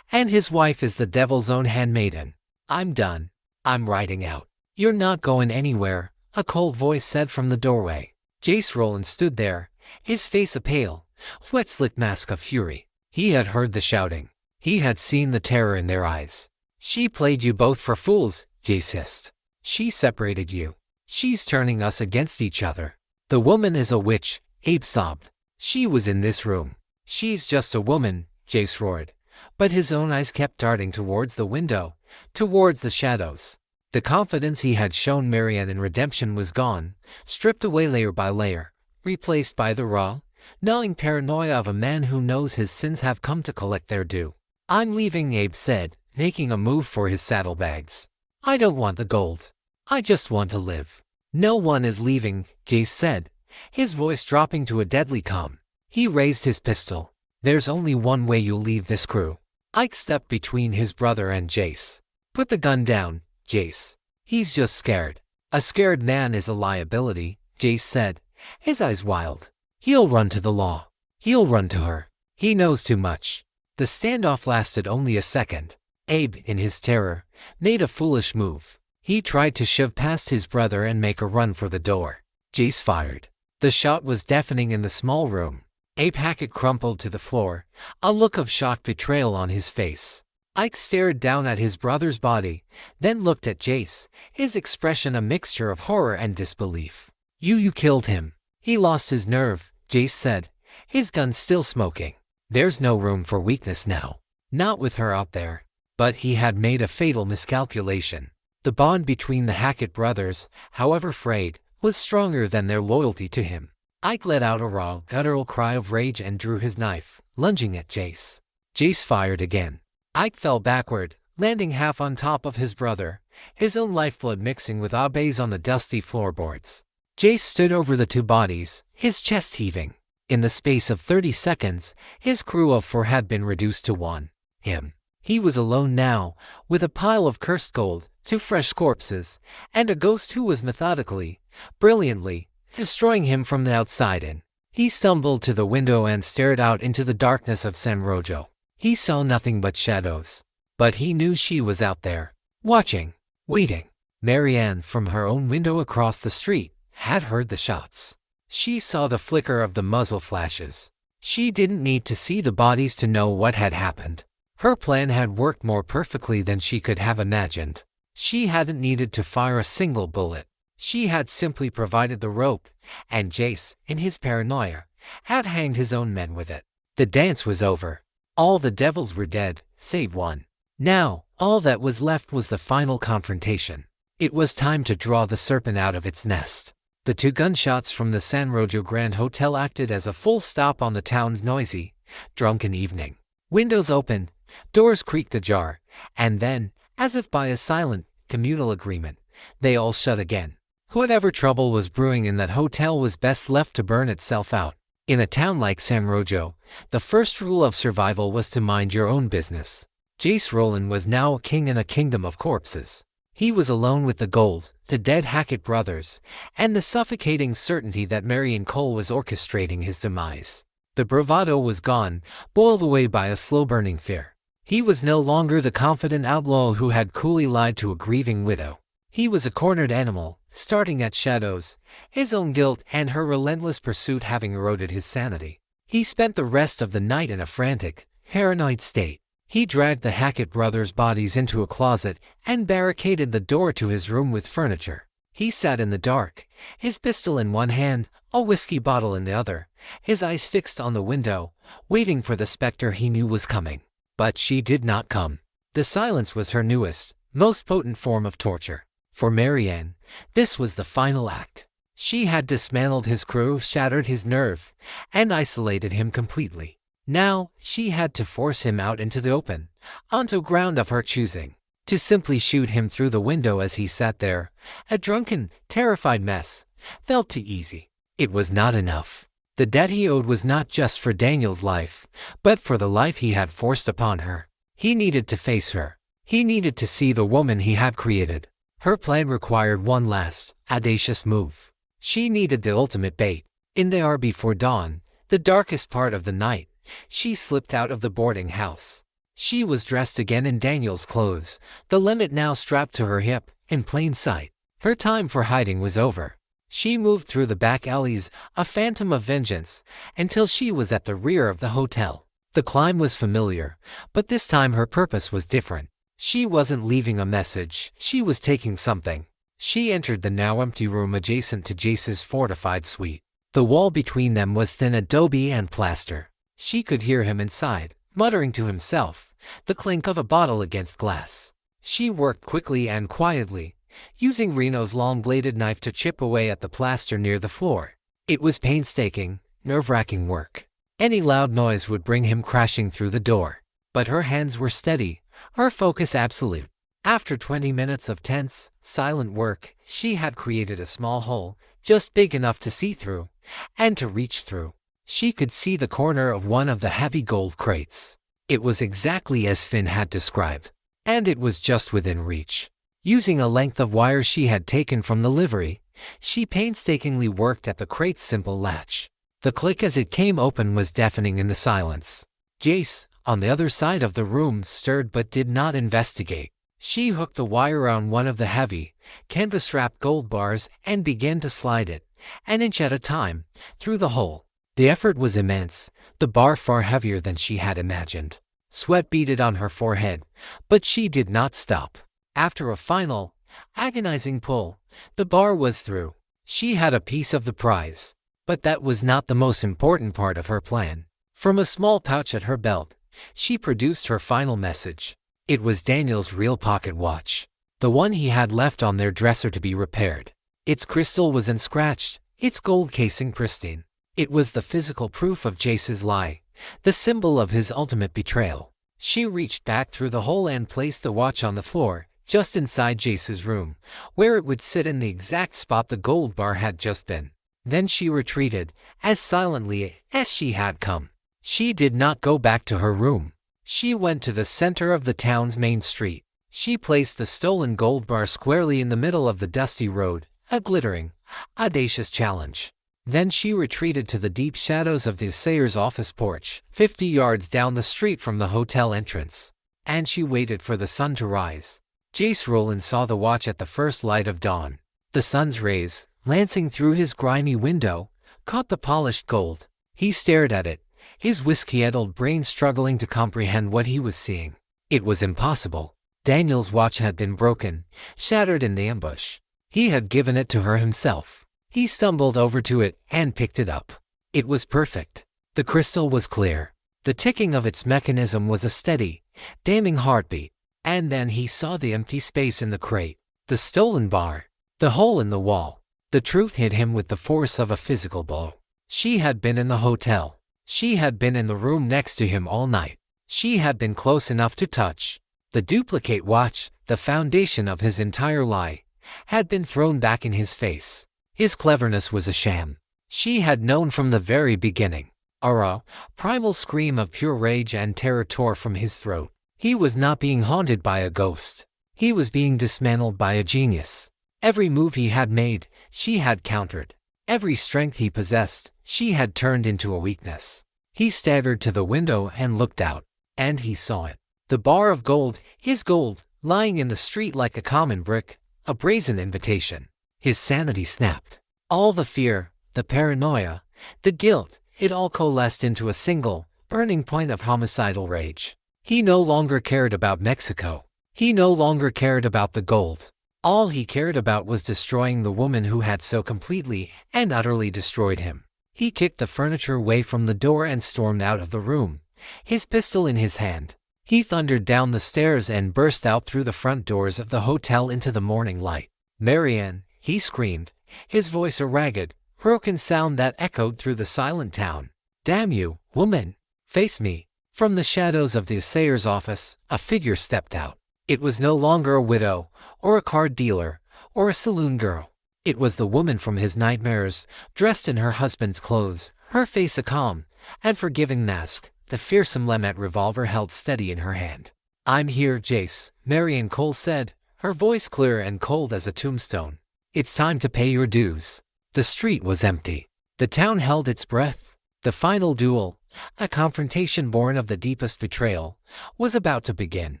and his wife is the devil's own handmaiden. I'm done. I'm riding out." "You're not going anywhere," a cold voice said from the doorway. Jace Rowland stood there, his face a pale, sweat-slicked mask of fury. He had heard the shouting. He had seen the terror in their eyes. "She played you both for fools," Jace hissed. "She separated you. She's turning us against each other." "The woman is a witch," Abe sobbed. "She was in this room." "She's just a woman," Jace roared. But his own eyes kept darting towards the window, towards the shadows. The confidence he had shown Marianne in redemption was gone, stripped away layer by layer, replaced by the raw, gnawing paranoia of a man who knows his sins have come to collect their due. "I'm leaving," Abe said, making a move for his saddlebags. "I don't want the gold. I just want to live." "No one is leaving," Jace said, his voice dropping to a deadly calm. He raised his pistol. "There's only one way you'll leave this crew." Ike stepped between his brother and Jace. "Put the gun down, Jace. He's just scared." "A scared man is a liability," Jace said, his eyes wild. "He'll run to the law. He'll run to her. He knows too much." The standoff lasted only a second. Abe, in his terror, made a foolish move. He tried to shove past his brother and make a run for the door. Jace fired. The shot was deafening in the small room. Abe Hackett crumpled to the floor, a look of shocked betrayal on his face. Ike stared down at his brother's body, then looked at Jace, his expression a mixture of horror and disbelief. You killed him." "He lost his nerve," Jace said, his gun still smoking. "There's no room for weakness now. Not with her out there." But he had made a fatal miscalculation. The bond between the Hackett brothers, however frayed, was stronger than their loyalty to him. Ike let out a raw, guttural cry of rage and drew his knife, lunging at Jace. Jace fired again. Ike fell backward, landing half on top of his brother, his own lifeblood mixing with Abe's on the dusty floorboards. Jace stood over the two bodies, his chest heaving. In the space of 30 seconds, his crew of 4 had been reduced to 1. Him. He was alone now, with a pile of cursed gold, 2 fresh corpses, and a ghost who was methodically, brilliantly, destroying him from the outside in. He stumbled to the window and stared out into the darkness of San Rojo. He saw nothing but shadows. But he knew she was out there, watching, waiting. Marianne, from her own window across the street, had heard the shots. She saw the flicker of the muzzle flashes. She didn't need to see the bodies to know what had happened. Her plan had worked more perfectly than she could have imagined. She hadn't needed to fire a single bullet. She had simply provided the rope, and Jace, in his paranoia, had hanged his own men with it. The dance was over. All the devils were dead, save one. Now, all that was left was the final confrontation. It was time to draw the serpent out of its nest. The 2 gunshots from the San Rojo Grand Hotel acted as a full stop on the town's noisy, drunken evening. Windows opened, doors creaked ajar, and then, as if by a silent, communal agreement, they all shut again. Whatever trouble was brewing in that hotel was best left to burn itself out. In a town like San Rojo, the first rule of survival was to mind your own business. Jace Rowland was now a king in a kingdom of corpses. He was alone with the gold, the dead Hackett brothers, and the suffocating certainty that Marion Cole was orchestrating his demise. The bravado was gone, boiled away by a slow-burning fear. He was no longer the confident outlaw who had coolly lied to a grieving widow. He was a cornered animal, starting at shadows, his own guilt and her relentless pursuit having eroded his sanity. He spent the rest of the night in a frantic, paranoid state. He dragged the Hackett brothers' bodies into a closet and barricaded the door to his room with furniture. He sat in the dark, his pistol in one hand, a whiskey bottle in the other, his eyes fixed on the window, waiting for the specter he knew was coming. But she did not come. The silence was her newest, most potent form of torture. For Marianne, this was the final act. She had dismantled his crew, shattered his nerve, and isolated him completely. Now, she had to force him out into the open, onto ground of her choosing. To simply shoot him through the window as he sat there, a drunken, terrified mess, felt too easy. It was not enough. The debt he owed was not just for Daniel's life, but for the life he had forced upon her. He needed to face her. He needed to see the woman he had created. Her plan required one last, audacious move. She needed the ultimate bait. In the hour before dawn, the darkest part of the night, she slipped out of the boarding house. She was dressed again in Daniel's clothes, the limit now strapped to her hip, in plain sight. Her time for hiding was over. She moved through the back alleys, a phantom of vengeance, until she was at the rear of the hotel. The climb was familiar, but this time her purpose was different. She wasn't leaving a message, she was taking something. She entered the now empty room adjacent to Jace's fortified suite. The wall between them was thin adobe and plaster. She could hear him inside, muttering to himself, the clink of a bottle against glass. She worked quickly and quietly, using Reno's long-bladed knife to chip away at the plaster near the floor. It was painstaking, nerve-wracking work. Any loud noise would bring him crashing through the door. But her hands were steady, her focus absolute. After 20 minutes of tense, silent work, she had created a small hole, just big enough to see through, and to reach through. She could see the corner of one of the heavy gold crates. It was exactly as Finn had described, and it was just within reach. Using a length of wire she had taken from the livery, she painstakingly worked at the crate's simple latch. The click as it came open was deafening in the silence. Jace, on the other side of the room, stirred but did not investigate. She hooked the wire around one of the heavy, canvas-wrapped gold bars and began to slide it, an inch at a time, through the hole. The effort was immense, the bar far heavier than she had imagined. Sweat beaded on her forehead, but she did not stop. After a final, agonizing pull, the bar was through. She had a piece of the prize. But that was not the most important part of her plan. From a small pouch at her belt, she produced her final message. It was Daniel's real pocket watch, the one he had left on their dresser to be repaired. Its crystal was unscratched, its gold casing pristine. It was the physical proof of Jace's lie, the symbol of his ultimate betrayal. She reached back through the hole and placed the watch on the floor, just inside Jace's room, where it would sit in the exact spot the gold bar had just been. Then she retreated, as silently as she had come. She did not go back to her room. She went to the center of the town's main street. She placed the stolen gold bar squarely in the middle of the dusty road, a glittering, audacious challenge. Then she retreated to the deep shadows of the assayer's office porch, 50 yards down the street from the hotel entrance. And she waited for the sun to rise. Jace Rowland saw the watch at the first light of dawn. The sun's rays, lancing through his grimy window, caught the polished gold. He stared at it, his whiskey-addled brain struggling to comprehend what he was seeing. It was impossible. Daniel's watch had been broken, shattered in the ambush. He had given it to her himself. He stumbled over to it and picked it up. It was perfect. The crystal was clear. The ticking of its mechanism was a steady, damning heartbeat. And then he saw the empty space in the crate, the stolen bar, the hole in the wall. The truth hit him with the force of a physical blow. She had been in the hotel. She had been in the room next to him all night. She had been close enough to touch. The duplicate watch, the foundation of his entire lie, had been thrown back in his face. His cleverness was a sham. She had known from the very beginning. A raw, primal scream of pure rage and terror tore from his throat. He was not being haunted by a ghost. He was being dismantled by a genius. Every move he had made, she had countered. Every strength he possessed, she had turned into a weakness. He staggered to the window and looked out. And he saw it. The bar of gold, his gold, lying in the street like a common brick, a brazen invitation. His sanity snapped. All the fear, the paranoia, the guilt, it all coalesced into a single, burning point of homicidal rage. He no longer cared about Mexico. He no longer cared about the gold. All he cared about was destroying the woman who had so completely and utterly destroyed him. He kicked the furniture away from the door and stormed out of the room, his pistol in his hand. He thundered down the stairs and burst out through the front doors of the hotel into the morning light. "Marianne," he screamed, his voice a ragged, broken sound that echoed through the silent town. "Damn you, woman! Face me!" From the shadows of the assayer's office, a figure stepped out. It was no longer a widow, or a card dealer, or a saloon girl. It was the woman from his nightmares, dressed in her husband's clothes, her face a calm and forgiving mask, the fearsome Lemet revolver held steady in her hand. "I'm here, Jace," Marianne Cole said, her voice clear and cold as a tombstone. "It's time to pay your dues." The street was empty. The town held its breath. The final duel, a confrontation born of the deepest betrayal, was about to begin.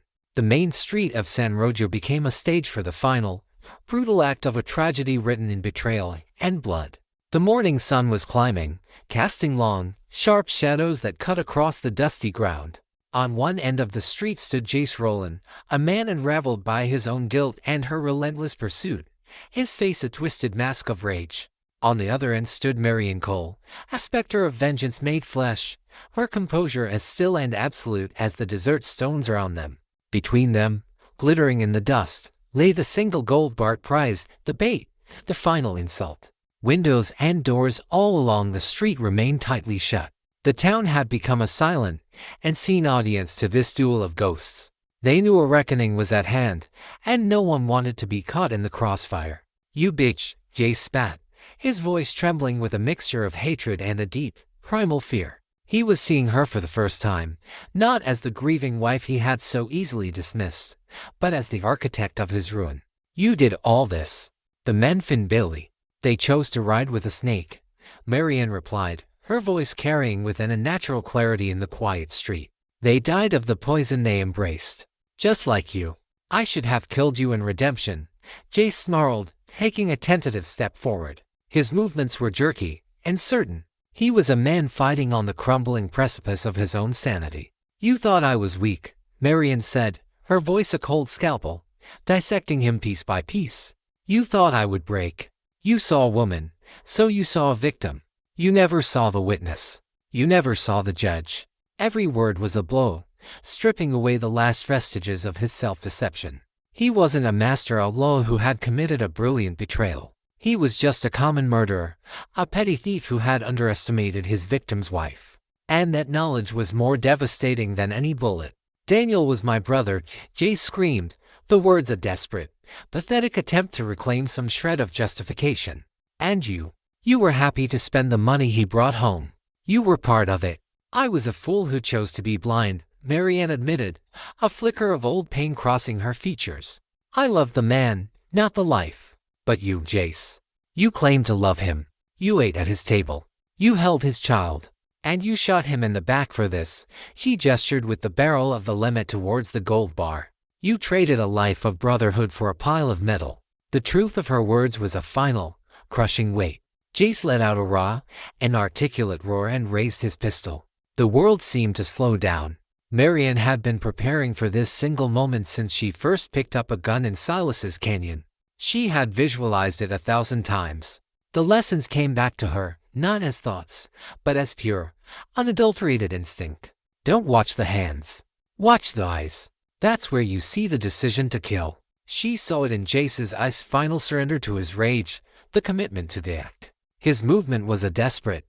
The main street of San Rojo became a stage for the final, brutal act of a tragedy written in betrayal and blood. The morning sun was climbing, casting long, sharp shadows that cut across the dusty ground. On one end of the street stood Jace Rowland, a man unraveled by his own guilt and her relentless pursuit, his face a twisted mask of rage. On the other end stood Marianne Cole, a specter of vengeance made flesh, her composure as still and absolute as the desert stones around them. Between them, glittering in the dust, lay the single gold Bart prized, the bait, the final insult. Windows and doors all along the street remained tightly shut. The town had become a silent and seen audience to this duel of ghosts. They knew a reckoning was at hand, and no one wanted to be caught in the crossfire. "You bitch," Jace spat, his voice trembling with a mixture of hatred and a deep, primal fear. He was seeing her for the first time, not as the grieving wife he had so easily dismissed, but as the architect of his ruin. "You did all this." "The men Finn Billy. They chose to ride with a snake," Marianne replied, her voice carrying with an unnatural clarity in the quiet street. "They died of the poison they embraced. Just like you. I should have killed you in redemption," Jace snarled, taking a tentative step forward. His movements were jerky and certain. He was a man fighting on the crumbling precipice of his own sanity. "You thought I was weak," Marianne said, her voice a cold scalpel, dissecting him piece by piece. "You thought I would break. You saw a woman, so you saw a victim. You never saw the witness. You never saw the judge." Every word was a blow, stripping away the last vestiges of his self-deception. He wasn't a master outlaw who had committed a brilliant betrayal. He was just a common murderer, a petty thief who had underestimated his victim's wife. And that knowledge was more devastating than any bullet. "Daniel was my brother," Jace screamed, the words a desperate, pathetic attempt to reclaim some shred of justification. "And you were happy to spend the money he brought home. You were part of it." "I was a fool who chose to be blind," Marianne admitted, a flicker of old pain crossing her features. "I loved the man, not the life. But you, Jace, you claimed to love him. You ate at his table. You held his child. And you shot him in the back for this." She gestured with the barrel of the Lemet towards the gold bar. "You traded a life of brotherhood for a pile of metal." The truth of her words was a final, crushing weight. Jace let out a raw, inarticulate roar and raised his pistol. The world seemed to slow down. Marianne had been preparing for this single moment since she first picked up a gun in Silas's canyon. She had visualized it 1,000 times. The lessons came back to her, not as thoughts, but as pure, unadulterated instinct. Don't watch the hands. Watch the eyes. That's where you see the decision to kill. She saw it in Jace's eyes, final surrender to his rage, the commitment to the act. His movement was a desperate,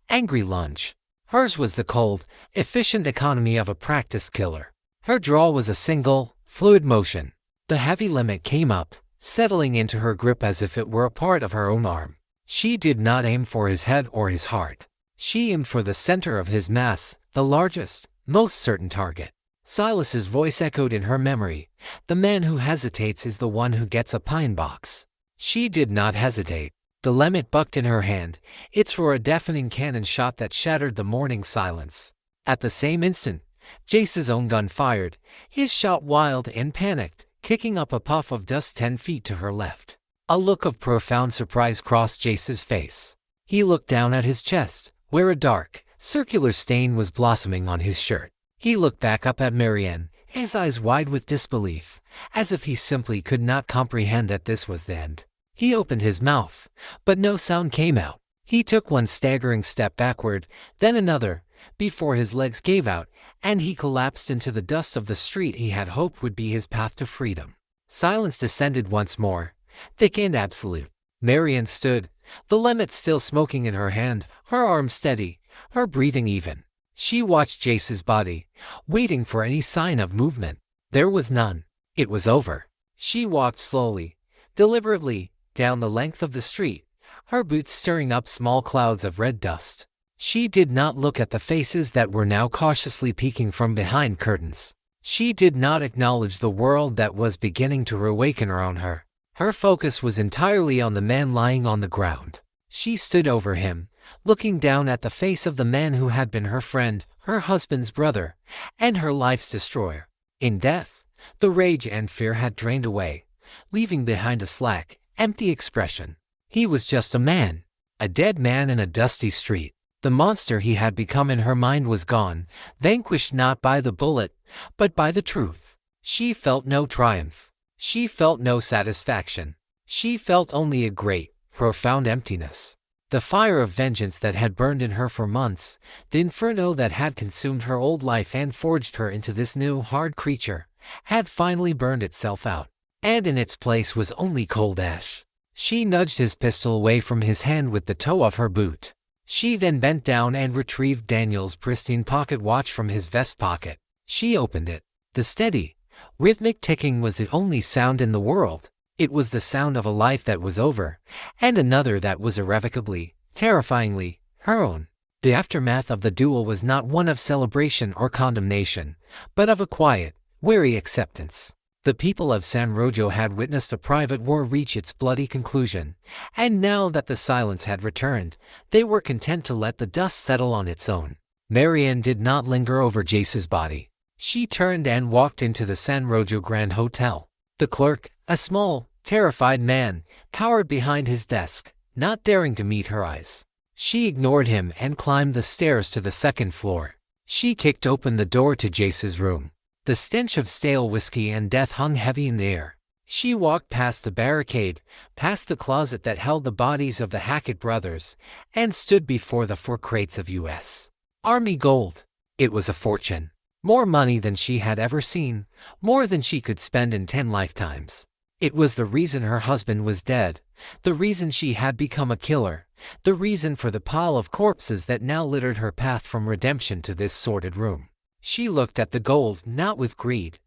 angry lunge. Hers was the cold, efficient economy of a practiced killer. Her draw was a single, fluid motion. The heavy limit came up, settling into her grip as if it were a part of her own arm. She did not aim for his head or his heart. She aimed for the center of his mass, the largest, most certain target. Silas's voice echoed in her memory. The man who hesitates is the one who gets a pine box. She did not hesitate. The lemmet bucked in her hand, its roar a deafening cannon shot that shattered the morning silence. At the same instant, Jace's own gun fired, his shot wild and panicked, kicking up a puff of dust 10 feet to her left. A look of profound surprise crossed Jace's face. He looked down at his chest, where a dark, circular stain was blossoming on his shirt. He looked back up at Marianne, his eyes wide with disbelief, as if he simply could not comprehend that this was the end. He opened his mouth, but no sound came out. He took one staggering step backward, then another, before his legs gave out, and he collapsed into the dust of the street he had hoped would be his path to freedom. Silence descended once more, thick and absolute. Marianne stood, the lemmet still smoking in her hand, her arm steady, her breathing even. She watched Jace's body, waiting for any sign of movement. There was none. It was over. She walked slowly, deliberately, down the length of the street, her boots stirring up small clouds of red dust. She did not look at the faces that were now cautiously peeking from behind curtains. She did not acknowledge the world that was beginning to awaken around her. Her focus was entirely on the man lying on the ground. She stood over him, looking down at the face of the man who had been her friend, her husband's brother, and her life's destroyer. In death, the rage and fear had drained away, leaving behind a slack, empty expression. He was just a man, a dead man in a dusty street. The monster he had become in her mind was gone, vanquished not by the bullet, but by the truth. She felt no triumph. She felt no satisfaction. She felt only a great, profound emptiness. The fire of vengeance that had burned in her for months, the inferno that had consumed her old life and forged her into this new, hard creature, had finally burned itself out. And in its place was only cold ash. She nudged his pistol away from his hand with the toe of her boot. She then bent down and retrieved Daniel's pristine pocket watch from his vest pocket. She opened it. The steady, rhythmic ticking was the only sound in the world. It was the sound of a life that was over, and another that was irrevocably, terrifyingly, her own. The aftermath of the duel was not one of celebration or condemnation, but of a quiet, weary acceptance. The people of San Rojo had witnessed a private war reach its bloody conclusion, and now that the silence had returned, they were content to let the dust settle on its own. Marianne did not linger over Jace's body. She turned and walked into the San Rojo Grand Hotel. The clerk, a small, terrified man, cowered behind his desk, not daring to meet her eyes. She ignored him and climbed the stairs to the second floor. She kicked open the door to Jace's room. The stench of stale whiskey and death hung heavy in the air. She walked past the barricade, past the closet that held the bodies of the Hackett brothers, and stood before the 4 crates of U.S. Army gold. It was a fortune. More money than she had ever seen, more than she could spend in 10 lifetimes. It was the reason her husband was dead, the reason she had become a killer, the reason for the pile of corpses that now littered her path from redemption to this sordid room. She looked at the gold not with greed,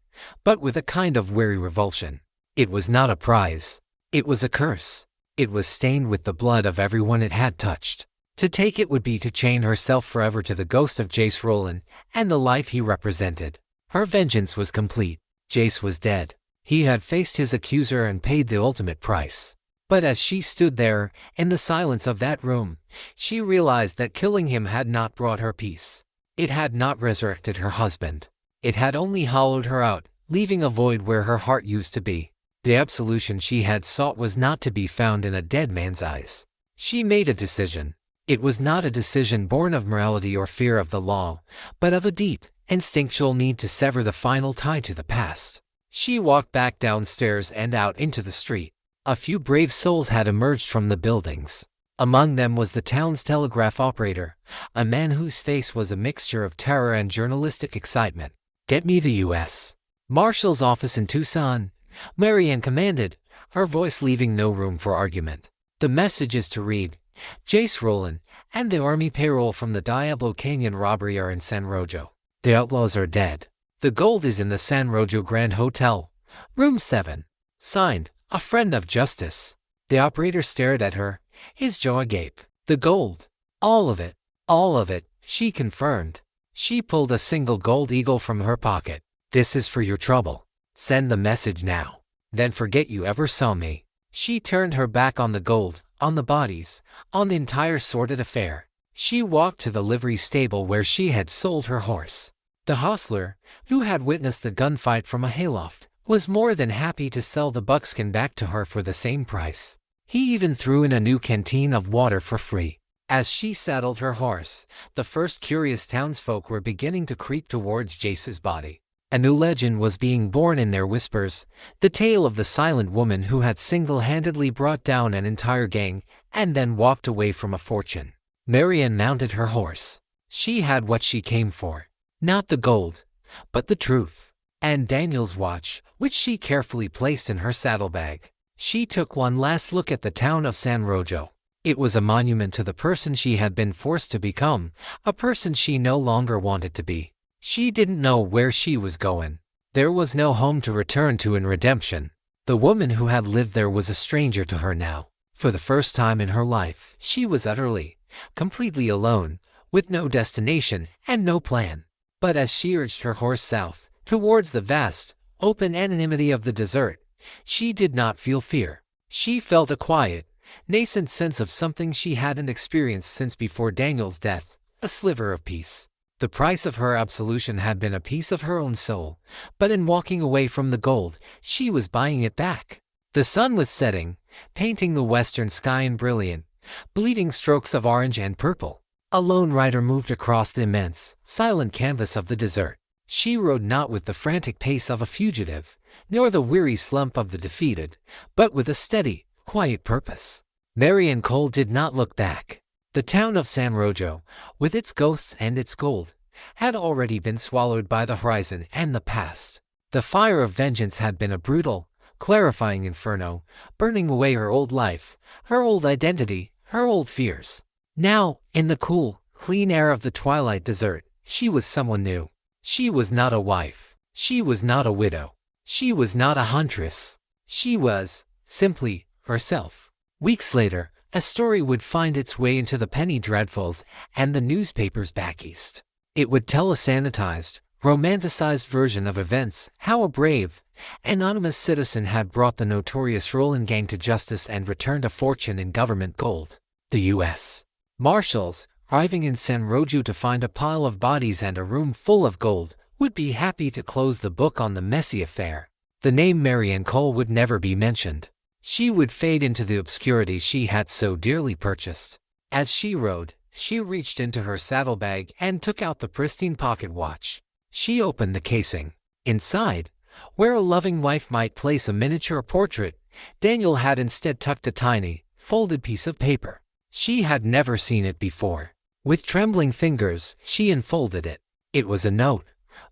but with a kind of weary revulsion. It was not a prize. It was a curse. It was stained with the blood of everyone it had touched. To take it would be to chain herself forever to the ghost of Jace Rowland and the life he represented. Her vengeance was complete. Jace was dead. He had faced his accuser and paid the ultimate price. But as she stood there, in the silence of that room, she realized that killing him had not brought her peace. It had not resurrected her husband. It had only hollowed her out, leaving a void where her heart used to be. The absolution she had sought was not to be found in a dead man's eyes. She made a decision. It was not a decision born of morality or fear of the law, but of a deep, instinctual need to sever the final tie to the past. She walked back downstairs and out into the street. A few brave souls had emerged from the buildings. Among them was the town's telegraph operator, a man whose face was a mixture of terror and journalistic excitement. "Get me the U.S. Marshal's office in Tucson," Marianne commanded, her voice leaving no room for argument. "The message is to read, Jace Rowland and the army payroll from the Diablo Canyon robbery are in San Rojo. The outlaws are dead. The gold is in the San Rojo Grand Hotel, room 7. Signed, a friend of justice." The operator stared at her, his jaw agape. "The gold. All of it. All of it," she confirmed. She pulled a single gold eagle from her pocket. "This is for your trouble. Send the message now. Then forget you ever saw me." She turned her back on the gold, on the bodies, on the entire sordid affair. She walked to the livery stable where she had sold her horse. The hostler, who had witnessed the gunfight from a hayloft, was more than happy to sell the buckskin back to her for the same price. He even threw in a new canteen of water for free. As she saddled her horse, the first curious townsfolk were beginning to creep towards Jace's body. A new legend was being born in their whispers, the tale of the silent woman who had single-handedly brought down an entire gang and then walked away from a fortune. Marianne mounted her horse. She had what she came for. Not the gold, but the truth. And Daniel's watch, which she carefully placed in her saddlebag. She took one last look at the town of San Rojo. It was a monument to the person she had been forced to become, a person she no longer wanted to be. She didn't know where she was going. There was no home to return to in redemption. The woman who had lived there was a stranger to her now. For the first time in her life, she was utterly, completely alone, with no destination and no plan. But as she urged her horse south, towards the vast, open anonymity of the desert, she did not feel fear. She felt a quiet, nascent sense of something she hadn't experienced since before Daniel's death, a sliver of peace. The price of her absolution had been a piece of her own soul, but in walking away from the gold, she was buying it back. The sun was setting, painting the western sky in brilliant, bleeding strokes of orange and purple. A lone rider moved across the immense, silent canvas of the desert. She rode not with the frantic pace of a fugitive, nor the weary slump of the defeated, but with a steady, quiet purpose. Marianne Cole did not look back. The town of San Rojo, with its ghosts and its gold, had already been swallowed by the horizon and the past. The fire of vengeance had been a brutal, clarifying inferno, burning away her old life, her old identity, her old fears. Now, in the cool, clean air of the twilight desert, she was someone new. She was not a wife. She was not a widow. She was not a huntress. She was, simply, herself. Weeks later, a story would find its way into the penny dreadfuls and the newspapers back east. It would tell a sanitized, romanticized version of events, how a brave, anonymous citizen had brought the notorious Rowland gang to justice and returned a fortune in government gold. The U.S. Marshals, arriving in San Rojo to find a pile of bodies and a room full of gold, would be happy to close the book on the messy affair. The name Marianne Cole would never be mentioned. She would fade into the obscurity she had so dearly purchased. As she rode, she reached into her saddlebag and took out the pristine pocket watch. She opened the casing. Inside, where a loving wife might place a miniature portrait, Daniel had instead tucked a tiny, folded piece of paper. She had never seen it before. With trembling fingers, she unfolded it. It was a note,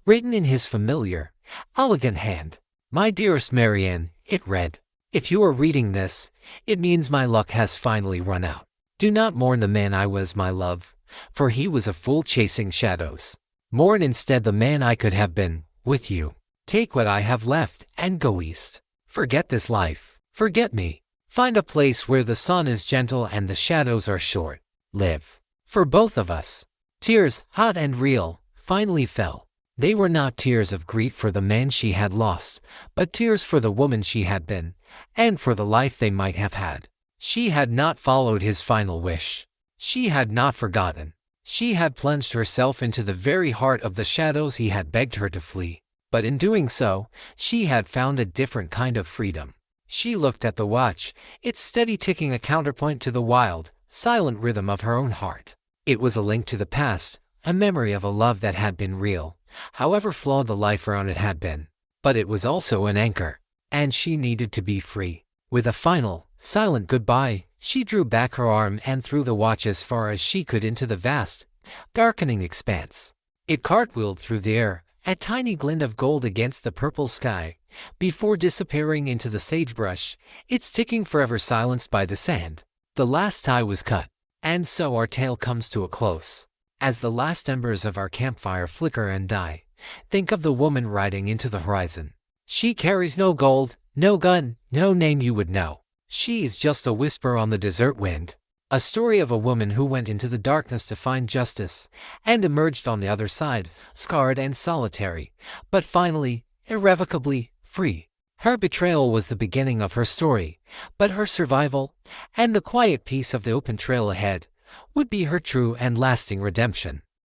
written in his familiar, elegant hand. "My dearest Marianne," it read. "If you are reading this, it means my luck has finally run out. Do not mourn the man I was, my love, for he was a fool chasing shadows. Mourn instead the man I could have been, with you. Take what I have left and go east. Forget this life. Forget me. Find a place where the sun is gentle and the shadows are short. Live. For both of us." Tears, hot and real, finally fell. They were not tears of grief for the man she had lost, but tears for the woman she had been, and for the life they might have had. She had not followed his final wish. She had not forgotten. She had plunged herself into the very heart of the shadows he had begged her to flee. But in doing so, she had found a different kind of freedom. She looked at the watch, its steady ticking a counterpoint to the wild, silent rhythm of her own heart. It was a link to the past, a memory of a love that had been real, however flawed the life around it had been. But it was also an anchor, and she needed to be free. With a final, silent goodbye, she drew back her arm and threw the watch as far as she could into the vast, darkening expanse. It cartwheeled through the air, a tiny glint of gold against the purple sky, before disappearing into the sagebrush, its ticking forever silenced by the sand. The last tie was cut, and so our tale comes to a close. As the last embers of our campfire flicker and die, think of the woman riding into the horizon. She carries no gold, no gun, no name you would know. She is just a whisper on the desert wind. A story of a woman who went into the darkness to find justice, and emerged on the other side, scarred and solitary, but finally, irrevocably, free. Her betrayal was the beginning of her story, but her survival, and the quiet peace of the open trail ahead, would be her true and lasting redemption.